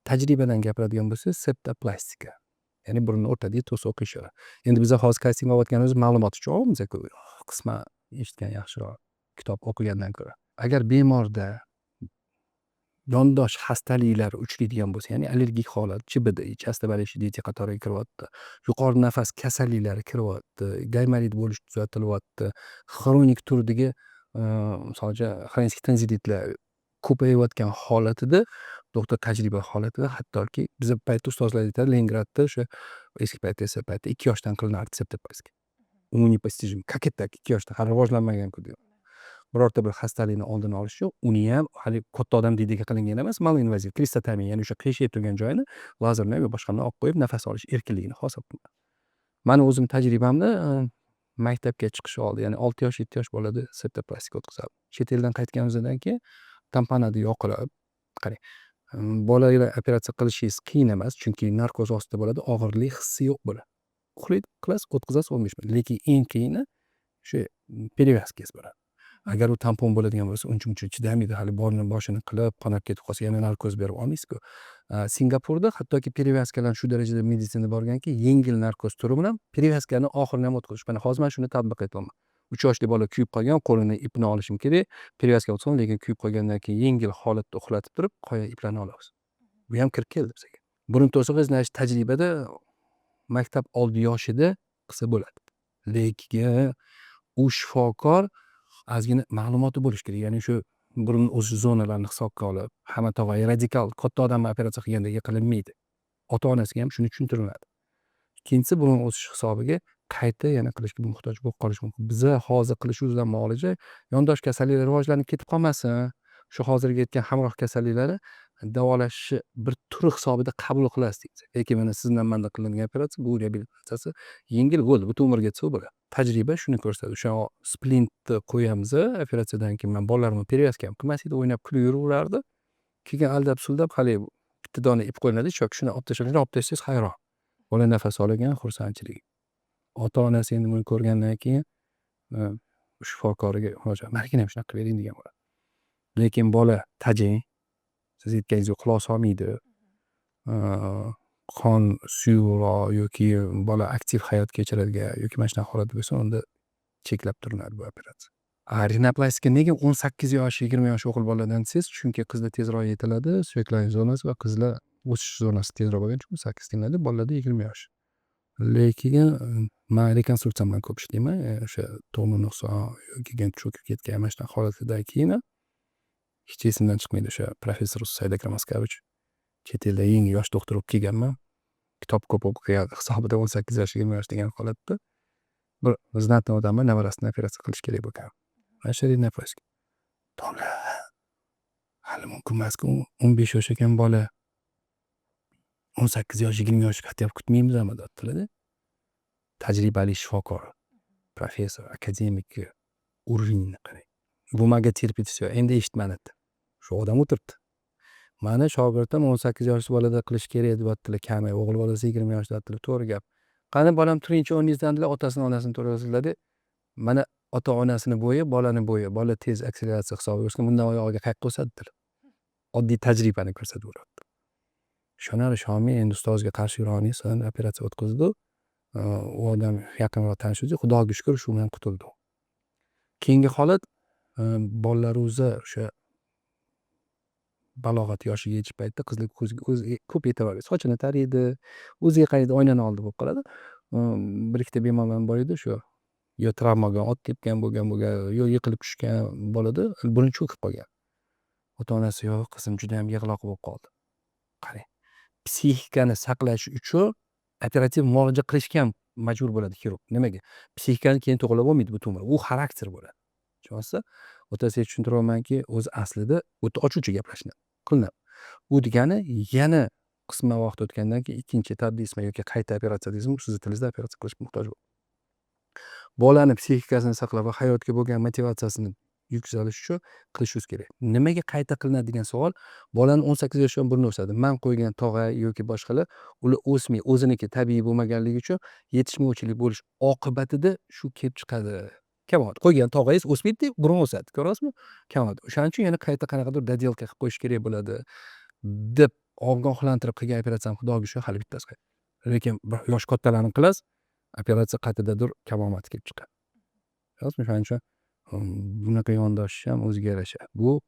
[SPEAKER 1] Tajribadan gapiradigan bo'lsak, septoplastika. Ya'ni burunni o'rtadagi to'siq qiyshiq. Endi biz hozir casting olayotganimiz ma'lumot uchun olamiz-ku, qisman eshitgan yaxshiroq kitob o'qigandan ko'ra. Agar bemorda yondosh xastaliklar uchraydigan bo'lsa, ya'ni allergik holat, CBD, часто болеющий qatoriga kiryapti. Yuqori nafas kasalliklari kiryapti, gaymalit bo'lish kuzatilyapti. Xronik turdagi, masalan, xronik tenzilitlar ko'payayotgan holatida, doktor tajriba holatida hattoki bizning paytda ustozlar aytadi, Leningradda o'sha eski paytda 2 yoshdan qilinardi septoplastika. Непостижим. Как это 2 yoshda hali rivojlanmagan-ku deydi. Birorta bir xastalikni oldini olish uchun uni ham hali katta odam deydiga qilingan emas, malinvaziv kristotomiya, ya'ni o'sha qiyshayib turgan joyini lazerni va boshqa bilan olib qo'yib nafas olish erkinligini hosil qiladi. Mani o'zim tajribamda maktabga chiqish oldi, ya'ni 6 yosh, 7 yosh bolada septoplastika o'tkazadi. Chet eldan qaytganimizdan keyin tamponada yoqilib, qarang, bolaga operatsiya qilishingiz qiyin emas, chunki narkoz ostida bo'ladi, og'irlik hissi yo'q bo'ladi. Uxlaydi, qilasiz, o'tkazasiz, 15 minut. Lekin eng qiyini shu перевязканgiz bo'ladi. Agar u tampon bo'ladigan bo'lsa, uncha chidamaydi, hali boshini qilib, qonab ketib qolsa, yana narkoz berib olmaysiz-ku. Singapurda hattoki перевязкаlar shu darajada meditsinada borganki, yengil narkoz turi bilan перевязкani oxirini ham o'tkazish. Mana hozir men shuni tatbiq etyapman. 3 yoshli bola kuyib qolgan, qo'lini ipni olishim kerak, перевязка o'tsin, lekin kuyib qolgandan keyin yengil holatda uxlatib turib, qoya iplarni olamiz. Bu ham kirib keldi bizga. Burun to'sig'i tajribada maktab oldi yoshida qilsa bo'ladi. Lekin u shifokor ozgina ma'lumoti bo'lish kerak. Ya'ni shu burun o'sish zonalarini hisobga olib, hamma tog'ay radikal katta odamni operatsiya qilgandek qilinmaydi. Ota-onasiga ham shuni tushuntiriladi. Ikkinchisi, burun o'sish hisobiga qayta yana qilishga muhtoj bo'lib qolish mumkin. Biza hozir qilishimizdan muolaja yondosh kasalliklar rivojlanib ketib qolmasin. Shu hozirgi aytgan hamroh kasalliklari davolashni bir turi hisobida qabul qilasiz deysiz. Lekin mana sizdan manda qilingan operatsiya bu reabilitatsiyasi yengil bo'ldi. Butun umrgacha u bo'ladi. Tajriba shuni ko'rsatadi. O'sha splintni qo'yamiz, operatsiyadan keyin men bolalarimni перевязка ham qilmas edi, o'ynab kulib yuraverardi. Keyin aldab-suldab haligi bitta dona ip qo'yiladi, chok shuni olib tashlab, olib tashlasangiz hayron. Bola nafas olgan xursandchilik. Ota-onasi endi buni ko'rgandan keyin shifokoriga murojaat, "Markani ham shunaqa qilib bering" degan bo'ladi. Lekin bola tajang, siz aytganingizdek quloq solmaydi, qon suyuqroq yoki bola aktiv hayot kechiradigan yoki mana shunaqa holat bo'lsa, unda cheklab turiladi bu operatsiya. Rinoplastika nega 18 yosh, 20 yosh o'g'il boladan desangiz, chunki qizda tezroq yetiladi, suyaklarning zonasi va qizlar o'sish zonasi tezroq bo'lgani uchun 18 qilinadi, bolalarda 20 yosh. Lekin men rekonstruksiya bilan ko'p ishlayman. O'sha to'g'ri nuqson yoki cho'kib ketgan mana shunaqa holatdan keyin hech esimdan chiqmaydi. O'sha professor Saida Kramaskovich chet elda eng yosh doktor bo'lib kelganman. Kitob ko'p o'qigan hisobida 18 yosh, 20 yosh degan holatda bir znatniy odamni nevarasini operatsiya qilish kerak bo'lgan. Mana shu rinoplastika. Domla, hali mumkin emas-ku, 15 yosh ekan bola. 18 yosh, 20 yosh qattiq kutmaymizmi deyaptilar-da. Tajribali shifokor, professor, akademik уровень qarang. Bu menga terapevtiya endi eshitmadi. Shu odam o'tiribdi. Mani shogirdim 18 yoshli bolada qilish kerak deyaptilar, kami o'g'il bolasi 20 yoshda deyaptilar. To'g'ri gap. Qani bolam turingchi o'rningizdan dedilar, otasini onasini to'rg'azdilar-da. Mana ota-onasini bo'yi, bolani bo'yi, bola tez akseleratsiya hisobiga o'sgan, bundan oyog'iga qayoqqa o'sadilar. Oddiy tajribani ko'rsatib o'radi. Shonar Shomiy endi ustozga qarshi yura olmaysan, operatsiya o'tkazdi. U odam yaqinroq tanishdi, xudoga shukr shu bilan qutuldi. Keyingi holat bolalarimizni o'sha balog'at yoshiga yetish paytida qizlik o'ziga ko'p e'tibor beradi. Sochini taraydi, o'ziga qaraydi, oynani oldida bo'lib qoladi. Bir ikkita bemorlar bor edi, shu yo travmaga ot tepgan bo'lgan, yo yiqilib tushgan bolada buni cho'kib qolgan. Ota-onasi "Yo'q, qizim juda ham yig'loq bo'lib qoldi." Qarang, psixikani saqlash uchun operativ muolaja qilishga ham majbur bo'ladi xirurg. Nimaga? Psixikani keyin to'g'rilab bo'lmaydi butun umr. U xarakter bo'ladi. Tushunasiz? Otasiga tushuntiramanki, o'zi aslida o'ta ochuvchi gaplashni qilinadi. U degani yana qisman vaqt o'tgandan keyin ikkinchi tadbisma yoki qayta operatsiya deysizmi, sizni tilingizda operatsiya qilish muhtoj bo'ladi. Bolani psixikasini saqlab va hayotga bo'lgan motivatsiyasini yuksalish uchun qilishingiz kerak. Nimaga qayta qilinadi degan savol, bolani 18 yoshdan burun o'sadi. Men qo'ygan tog'a yoki boshqalar ular o'smay, o'ziniki tabiiy bo'lmaganligi uchun yetishmovchilik bo'lish oqibatida shu kelib chiqadi. Kamayadi. Qo'ygan tog'angiz o'smaydi, burun o'sadi. Ko'ryapsizmi? Kamayadi. O'shaning uchun yana qayta qanaqadir dodelka qilib qo'yish kerak bo'ladi deb ogohlantirib qilgan operatsiyam xudoga shukr hali bittasi qoldi. Lekin yosh kattalarni qilasiz, operatsiya qaytadadir kamomati kelib chiqadi. Ko'ryapsizmi? Shuning uchun bunaqa yondoshish ham o'ziga yarasha. Bu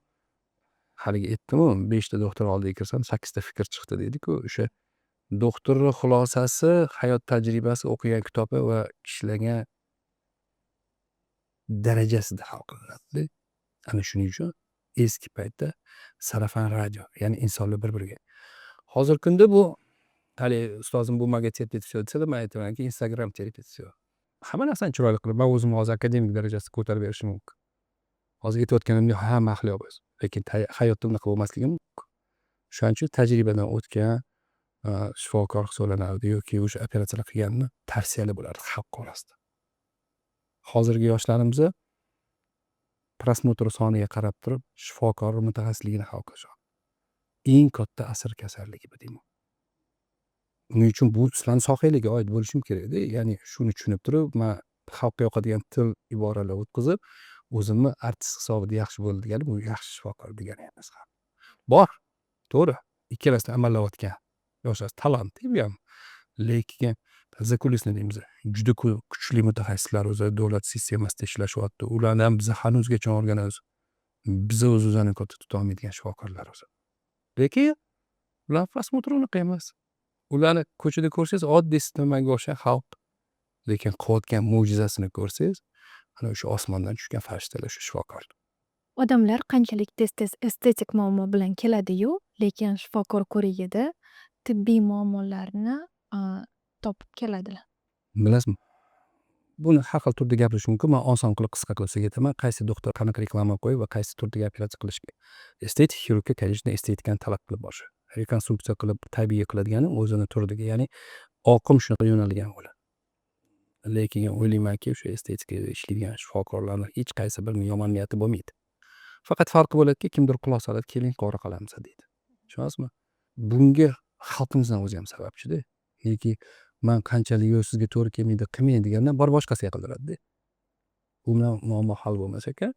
[SPEAKER 1] haligi aytdim-ku, 5 ta doktor oldiga kirsam 8 ta fikr chiqdi deydi-ku, o'sha doktorning xulosasi, hayot tajribasi, o'qigan kitobi va ishlagan darajasida hal qilinadi. Ana shuning uchun eski paytda sarafon radio, ya'ni insonlar bir-biriga. Hozirgi kunda bu hali ustozim bu menga terapevtiya desa-da, men aytamanki, Instagram terapevtiya. Hamma narsani chiroyli qilib, men o'zimni hozir akademik darajasiga ko'tarib berishim mumkin. Hozir aytayotganimdek hamma ahliyo bo'lsin. Lekin hayotda unaqa bo'lmasligi mumkin. Shuning uchun tajribadan o'tgan shifokor hisoblanardi yoki o'sha operatsiyalar qilganni tavsiyali bo'lardi xalq orasida. Hozirgi yoshlarimiz prosmotr soniga qarab turib shifokor mutaxassisligini hal qilishadi. Eng katta asr kasalligi bu deyman. Uning uchun bu sizlarning sohangizga oid bo'lishim kerak-da. Ya'ni shuni tushunib turib, men xalqqa yoqadigan til iboralar o'tkazib, o'zimni artist hisobida yaxshi bo'ldi degani bu yaxshi shifokor degani emas. Bor, to'g'ri. Ikkalasini amallayotgan yoshlar talantli bu ham. Lekin zakulisni deymiz. Juda kuchli mutaxassislar o'zi davlat sistemasida ishlashyapti. Ularni ham biz hanuzgacha o'rganamiz. Biz o'zimizni katta tuta olmaydigan shifokorlar o'zi. Lekin ular prosmotr unaqa emas. Ularni ko'chada ko'rsangiz oddiy sistemaga o'xshagan xalq. Lekin qilayotgan mo'jizasini ko'rsangiz, ana o'sha osmondan tushgan farishtalar shu shifokor.
[SPEAKER 2] Odamlar qanchalik tez-tez estetik muammo bilan keladi-yu, lekin shifokor ko'rigida tibbiy muammolarni topib keladilar.
[SPEAKER 1] Bilasizmi? buni har xil turda gapirish mumkin. Men oson qilib qisqa qilib aytaman. Qaysi doktor qanaqa reklama qo'yib va qaysi turdagi operatsiya qilish kerak. Estetik xirurgga, конечно, estetikani talab qilib borish. Rekonstruksiya qilib tabiiy qiladigani o'zini turiga, ya'ni oqim shunaqa yo'nalgan bo'ladi. Lekin o'ylaymanki, o'sha estetika ishlaydigan shifokorlarning hech qaysi birining yomon niyati bo'lmaydi. Faqat farqi bo'ladiki, kimdir quloq soladi, keling qora qilamiz deydi. Tushunasizmi? Bunga xalqimizdan o'zi ham sababchi-da. Yoki men qanchalik yo'q sizga to'g'ri kelmaydi, qilmang degandan bor boshqasiga qildiradi-da. Bu bilan muammo hal bo'lmas ekan.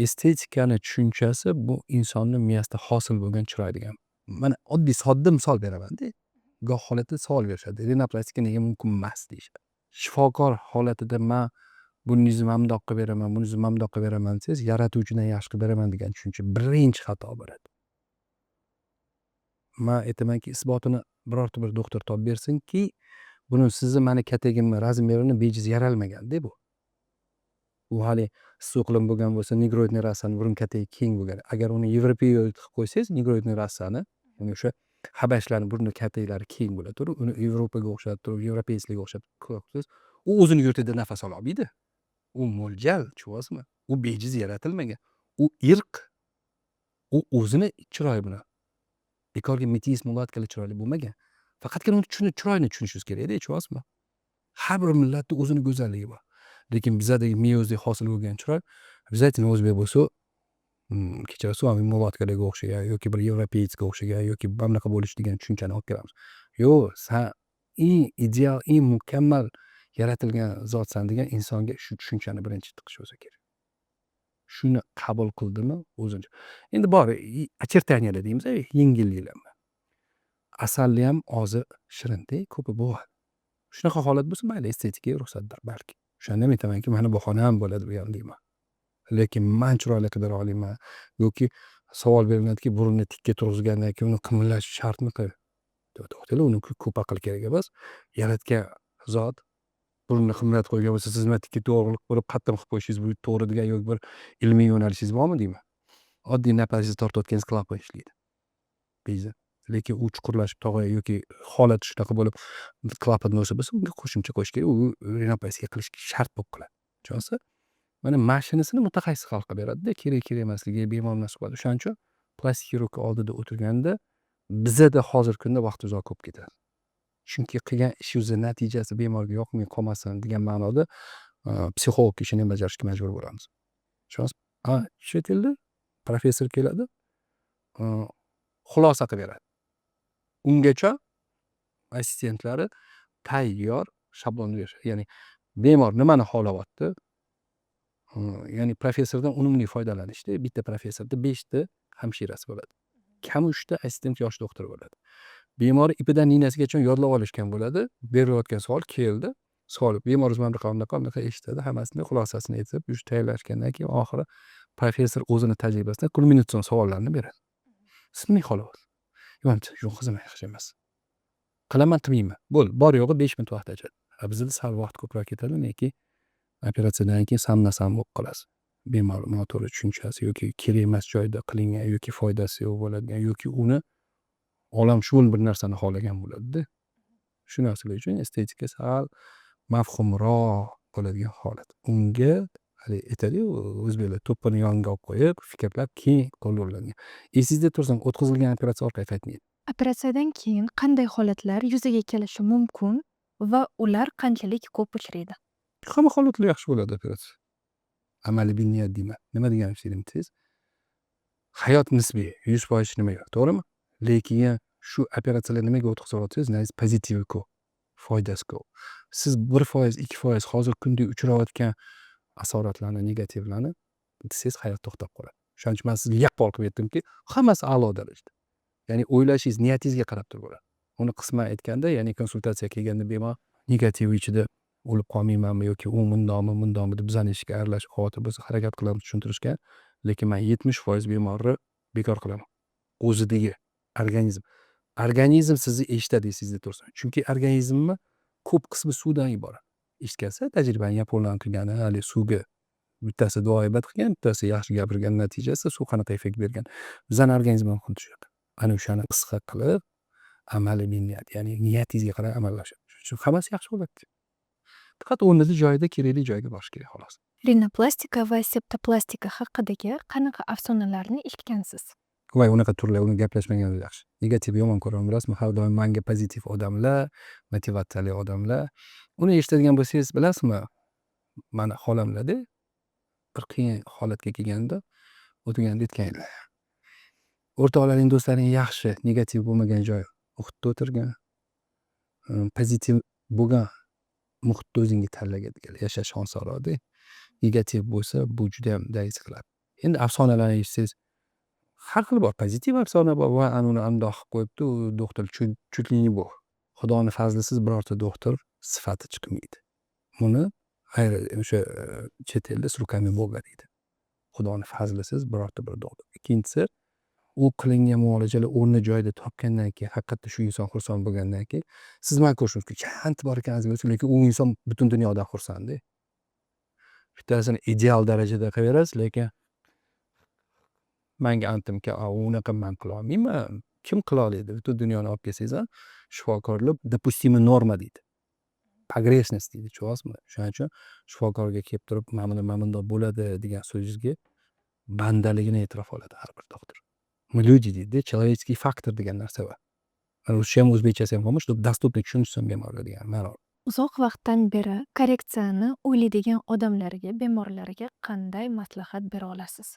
[SPEAKER 1] Estetikani tushunchasi bu insonni miyasida hosil bo'lgan chiroy degan. Mana oddiy sodda misol beraman-da. Goh holatda savol berishadi. Rinoplastika nega mumkin emas deyishadi. Shifokor holatida men buningizni mamdoq qilib beraman, buningizni mamdoq qilib beraman desangiz, yaratuvchidan yaxshi qilib beraman degan tushuncha birinchi xato bo'ladi. Men aytamanki, isbotini birorta bir doktor topib bersinki, buni sizni mani katagimni razmerini bejiz yaralmagan-da bu. U hali issiqlim bo'lgan bo'lsa, nigroidniy rassani burun katagi keng bo'lgan. Agar uni yevropeoid qilib qo'ysangiz, nigroidniy rassani, uni o'sha habashlarning burni kataklari keng bo'ladi turib, uni Yevropaga o'xshatib turib, yevropeysklarga o'xshatib qo'ysangiz, u o'zini yurtida nafas ola olmaydi. U mo'ljal, tushunyapsizmi? U bejiz yaratilmagan. U irq. U o'zini chiroyi bilan. Bekorga metis mulatkali chiroyli bo'lmagan. Faqatgina uni chiroyini tushunishingiz kerak-da, tushunyapsizmi? Har bir millatning o'zini go'zalligi bor. Lekin bizadagi miyozda hosil bo'lgan chiroy, обязательно o'zbek bo'lsa, kechirasiz, mulatkalarga o'xshagan yoki bir yevropeyga o'xshagan yoki bunaqa bo'lish degan tushunchani olib kelamiz. Yo'q, sen eng ideal, eng mukammal yaratilgan zotsan degan insonga shu tushunchani birinchi tiqish o'zi kerak. Shuni qabul qildimi o'zincha. Endi bor, очертаниялар deymiz, yengilliklar. Asalli ham ozi shirin-da, ko'pi bo'ladi. Shunaqa holat bo'lsa, mayli estetika ruxsatdir balki. O'shanda men aytamanki, mana bu xona ham bo'ladi bu ham deyman. Lekin men chiroyli qidira olmayman yoki savol beriladiki, burunni tikka turg'izgandan keyin uni qimirlash shartmi qil? To'xtanglar, uni ko'p aql kerak emas. Yaratgan zot burunni qimirlatib qo'ygan bo'lsa, siz nima tikka to'g'riliq bo'lib qattiq qilib qo'yishingiz bu to'g'ri degan yoki bir ilmiy yo'nalishingiz bormi deyman. Oddiy nafasingizni tortayotganingiz klapon ishlaydi. Beyza. Lekin u chuqurlashib tog'ay yoki holati shunaqa bo'lib klapan bo'lsa, unga qo'shimcha qo'yish kerak. U rinoplastika qilish shart bo'lib qoladi. Tushunasiz? Mana mashinasini mutaxassis hal qilib beradi-da, kerak emasligi, bemor mas'uliyati. O'shaning uchun plastik xirurg oldida o'tirganda bizada hozirgi kunda vaqt uzoq ko'p ketadi. Chunki qilgan ishingiz natijasi bemorga yoqmay qolmasin degan ma'noda psixolog ishini bajarishga majbur bo'lamiz. Tushunasiz? Chet elda professor keladi, xulosa qilib beradi. Ungacha assistentlari tayyor shablon berishadi. Ya'ni bemor nimani xohlayapti? Ya'ni professordan unumli foydalanishda bitta professorda 5 ta hamshirasi bo'ladi. Kam 3 ta assistent yosh doktor bo'ladi. Bemor ipidan ninasigacha yodlab olishgan bo'ladi. Berilayotgan savol keldi. Savol bemoringiz mana bunaqa eshitadi, hammasini xulosasini aytib, yuz tayyorlashgandan keyin oxiri professor o'zini tajribasidan kulminatsion savollarni beradi. Siz nima xohlayapsiz? Yo'q, qizim yaxshi emas. Qilaman, qilmayman. Bo'ldi, bor yo'g'i 5 minut vaqt ajrat. Bizda sal vaqt ko'proq ketadi, lekin operatsiyadan keyin samna-sam bo'lib qolasiz. Bemor noto'g'ri tushunchasi yoki kerak emas joyda qilingan yoki foydasi yo'q bo'ladigan yoki uni olamshumul bir narsani xohlagan bo'ladi-da. Shu narsalar uchun estetika sal mafhumroq bo'ladigan holat. Unga hali aytadi-yu, o'zbeklar to'ppini yoniga olib qo'yib, fikrlab keyin qo'llanilgan. Esingizda tursin, o'tkazilgan operatsiya orqali qaytmaydi.
[SPEAKER 2] Operatsiyadan keyin qanday holatlar yuzaga kelishi mumkin va ular qanchalik ko'p uchraydi?
[SPEAKER 1] Hamma holatlar yaxshi bo'ladi operatsiya. Amaliy biliniyat deyman. Nima deganim siz? Hayot nisbiy, 100% nima yo'q, to'g'rimi? Lekin shu operatsiyalar nimaga o'tkazayotsangiz, pozitivi ko'p, foydasi ko'p. Siz 1%, 2% hozir kunda uchrayotgan asoratlarni, negativlarni desangiz hayot to'xtab qoladi. Shuning uchun men sizga yaqqol qilib aytdimki, hammasi a'lo darajada. Ya'ni o'ylashingiz, niyatingizga qarab turib bo'ladi. Uni qisman aytganda, ya'ni konsultatsiyaga kelganda bemor negativ ichida o'lib qolmaymanmi yoki u mundoqmi deb bizani ishga aralashib xavotir bo'lsa, harakat qilamiz tushuntirishga. Lekin men 70% bemorni bekor qilaman. O'zidagi organizm. Organizm sizni eshitadi esingizda tursin. Chunki organizmni ko'p qismi suvdan iborat. Eshitgansiz, tajribani yaponlar qilgani, hali suvga bittasi duoibat qilgan, bittasi yaxshi gapirgan, natijasi suv qanaqa effekt bergan. Bizning organizm ham xuddi shunaqa. Ana o'shani qisqa qilib, amaliy niyat, ya'ni niyatingizga qarab amallashadi. Shuning uchun hammasi yaxshi bo'ladi. Faqat o'rnida joyida kerakli joyga borish kerak xolos.
[SPEAKER 2] Rinoplastika va septoplastika haqidagi qanaqa afsonalarni eshitgansiz?
[SPEAKER 1] Voy unaqa turlar uni gaplashmaganimiz yaxshi. Negativ yomon ko'raman bilasizmi? Har doim menga pozitiv odamlar, motivatsiyali odamlar. Uni eshitadigan bo'lsangiz bilasizmi? Mana xolamlarda bir qiyin holatga kelganda o'tirganda aytganlar. O'rtoqlaring, do'stlaring yaxshi, negativ bo'lmagan joy muhitda o'tirgan, pozitiv bo'lgan muhitda o'zingga tanlagan yashash osonroqda. Negativ bo'lsa bu juda ham dayis qiladi. Endi afsonalarni eshitsangiz har xil bor, pozitiv afsona bor va uni andoq qilib qo'yibdi, u doktor чуть ли не bog'. Xudoning fazlisiz birorta doktor sifati chiqmaydi. Buni o'sha chet elda с руками Бога deydi. Xudoning fazlisiz birorta bir doktor. Ikkinchisi, u qilingan muolajalar o'rni joyida topgandan keyin, haqiqatda shu inson xursand bo'lgandan keyin siz man ko'rishingiz mumkin. Qancha bor ekansiz, lekin u inson butun dunyodan xursand-da. Bittasini ideal darajada qilaverasiz, lekin menga antimka unaqa man qila olmayman. Kim qila oladi? Butun dunyoni olib kelsangiz ham shifokorlar допустимый norma deydi. Pogрешность deydi, tushunyapsizmi? Shuning uchun shifokorga kelib turib, mana bundoq bo'ladi degan so'zingizga bandaligini e'tirof oladi har bir doktor. Мы люди deydi, человеческий faktor degan narsa bor. Ruscha ham o'zbekchasi ham bo'lmish, доступный tushunishsin bemorga degan ma'no.
[SPEAKER 2] Uzoq vaqtdan beri korreksiyani o'ylaydigan odamlarga, bemorlarga qanday maslahat bera olasiz?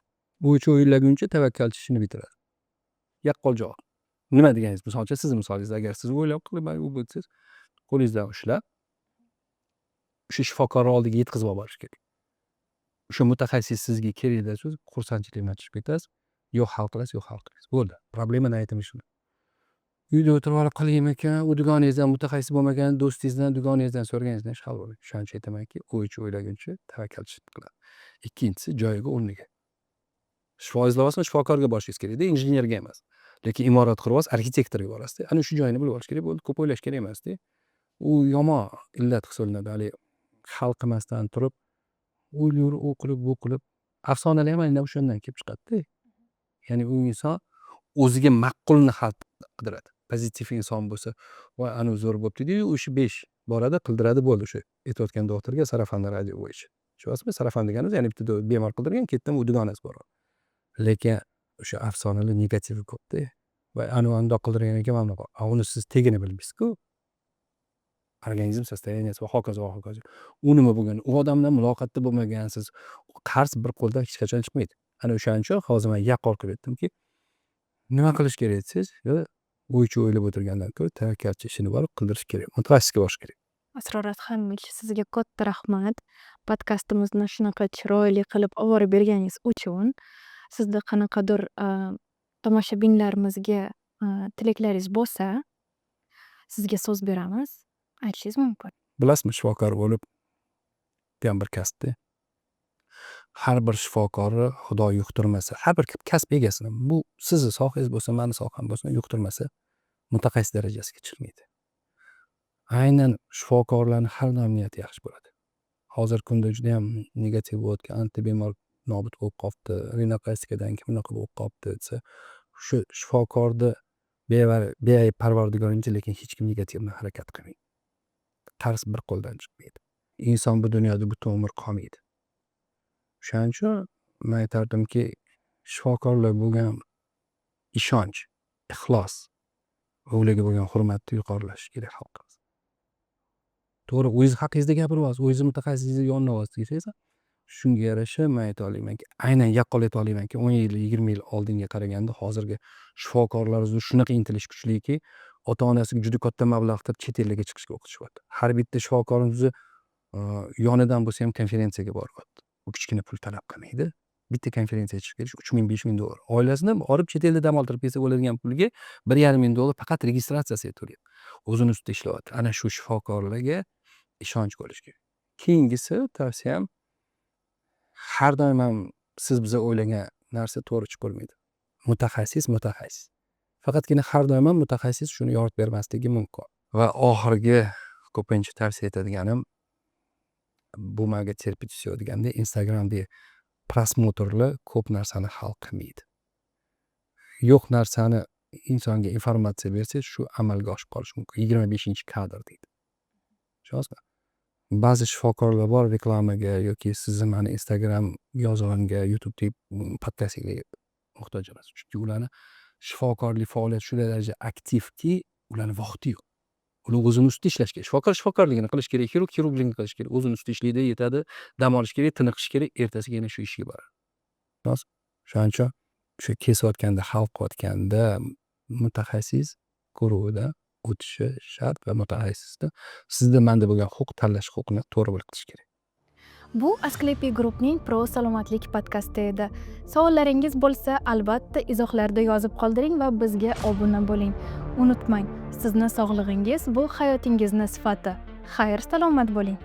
[SPEAKER 1] Bo'yicha o'ylaguncha tavakkalchi ishini bitiradi. Yaqqol javob. Nima deganingiz? Misol uchun sizni misolingiz, agar siz o'ylab qilmay u bo'lsangiz, qo'lingizdan ushlab o'sha shifokorni oldiga yetkazib borish kerak. O'sha mutaxassis sizga kerak desa, xursandchilik bilan chiqib ketasiz. Yo'q hal qilasiz, yo'q hal qilasiz. Bo'ldi. Problemani aytamiz shuni. Uyda o'tirib olib qilaymikan, u dugonangizdan mutaxassis bo'lmagan do'stingizdan, dugonangizdan so'raganingizdan ish hal bo'lmaydi. Shuning uchun aytamanki, o'yicha o'ylaguncha tavakkalchilik qiladi. Ikkinchisi, joyiga o'rniga. Shifo izlayapsizmi, shifokorga borishingiz kerak-da, injenerga emas. Lekin imorat quryapsiz, arxitektorga borasiz-da. Ana shu joyini bilib olish kerak bo'ldi. Ko'p o'ylash kerak emas-da. U yomon illat hisoblanadi. Hali hal qilmasdan turib, o'ylayver, u qilib, bu qilib. Afsonalar ham aynan o'shandan kelib chiqadi-da. Ya'ni u inson o'ziga ma'qulni hal qidiradi. Pozitiv inson bo'lsa, voy ana zo'r bo'pti-da, u ishi 5 boradi, qildiradi, bo'ldi o'sha. Aytayotgan doktorga sarafonda radio bo'yicha. Tushunyapsizmi? Sarafon deganimiz, ya'ni bitta bemor qildirgan, ketdim, u dugonasi bor. Lekin o'sha afsonalar negativi ko'p-da. Va ana undoq qildirgan ekan, mana bu. Uni siz tegini bilmaysiz-ku. Organizm состоянияsi va hokazo va hokazo. U nima bo'lgan? U odam bilan muloqotda bo'lmagansiz. Qarz bir qo'ldan hech qachon chiqmaydi. Ana o'shaning uchun hozir men yaqqol qilib aytdimki, nima qilish kerak desangiz, bo'yicha o'ylab o'tirgandan ko'ra tavakkalchi ishini borib qildirish kerak. Mutaxassisga borish kerak.
[SPEAKER 2] Asror Adhamовich, sizga katta rahmat. Podkastimizni shunaqa chiroyli qilib olib berganingiz uchun. Sizda qanaqadir tomoshabinlarimizga tilaklaringiz bo'lsa, sizga so'z beramiz. Aytishingiz mumkin.
[SPEAKER 1] Bilasizmi, shifokor bo'lib ham bir kasbda. Har bir shifokorni Xudo yuqtirmasa, har bir kasb egasini, bu sizni sohangiz bo'lsa, meni soham bo'lsa, yuqtirmasa, mutaxassis darajasiga chiqmaydi. Aynan shifokorlarning har doim niyati yaxshi bo'ladi. Hozirgi kunda juda ham negativ bo'layotgan, anti bemor nobud bo'lib qolibdi, rinopastikadan keyin bunaqa bo'lib qolibdi desa, shu shifokorni beayb parvardigoringiz, lekin hech kim negativni harakat qilmaydi. Qarz bir qo'ldan chiqmaydi. Inson bu dunyoda butun umr qolmaydi. Shuning uchun men aytardimki, shifokorlar bo'lgan ishonch, ixlos va ularga bo'lgan hurmatni yuqorilash kerak xalqimiz. To'g'ri, o'zingiz haqingizda gapiryapsiz, o'zingiz mutaxassisingizni yonida olasiz desangiz, shunga yarasha men ayta olamanki, aynan yaqqol ayta olamanki, 10 yil, 20 yil oldinga qaraganda hozirgi shifokorlarimiz shunaqa intilish kuchliki, ota-onasiga juda katta mablag'da chet elga chiqishga o'qitishyapti. Har bitta shifokorimiz yonidan bo'lsa ham konferensiyaga boryapti. U kichkina pul talab qilmaydi. Bitta konferensiyaga chiqib kelish 3000-5000 dollar. Oilasini olib chet elda dam oldirib kelsa bo'ladigan pulga 1,5 dollar faqat registratsiyasiga to'laydi. O'zini ustida ishlayapti. Ana shu shifokorlarga ishonch bo'lish kerak. Keyingisi tavsiyam, har doim ham siz biza o'ylagan narsa to'g'ri chiqib bo'lmaydi. Mutaxassis. Faqatgina har doim ham mutaxassis shuni yoritib bermasligi mumkin. Va oxirgi ko'pincha tavsiya etadiganim, bu menga terpib tushadi deganda, Instagramda prosmotrlar ko'p narsani hal qilmaydi. Yo'q narsani insonga informatsiya bersangiz, shu amalga oshib qolishi mumkin. 25-kadr deydi. Tushunyapsizmi? ba'zi shifokorlar bor reklamaga yoki sizni mani Instagram yozig'imga, YouTube podkastingga muhtoj emas. Chunki ularni shifokorlik faoliyati shunday darajada aktivki, ularni vaqti yo'q. Ular o'zini ustida ishlash kerak. Shifokorligini qilish kerak, xirurgligini qilish kerak. O'zini ustida ishlaydi, yetadi, dam olish kerak, tiniqish kerak, ertasiga yana shu ishga boradi. Xolos. Shuning uchun o'sha kesayotganda, hal qilayotganda mutaxassis guruhida o'tishi shart va mutaxassisda sizda menda bo'lgan huquq tanlash huquqini to'g'ri bilib qilish kerak.
[SPEAKER 2] Bu Asklepiy Groupning Pro salomatlik podkasti edi. Savollaringiz bo'lsa, albatta izohlarda yozib qoldiring va bizga obuna bo'ling. Unutmang, sizni sog'lig'ingiz bu hayotingizning sifati. Xayr, salomat bo'ling.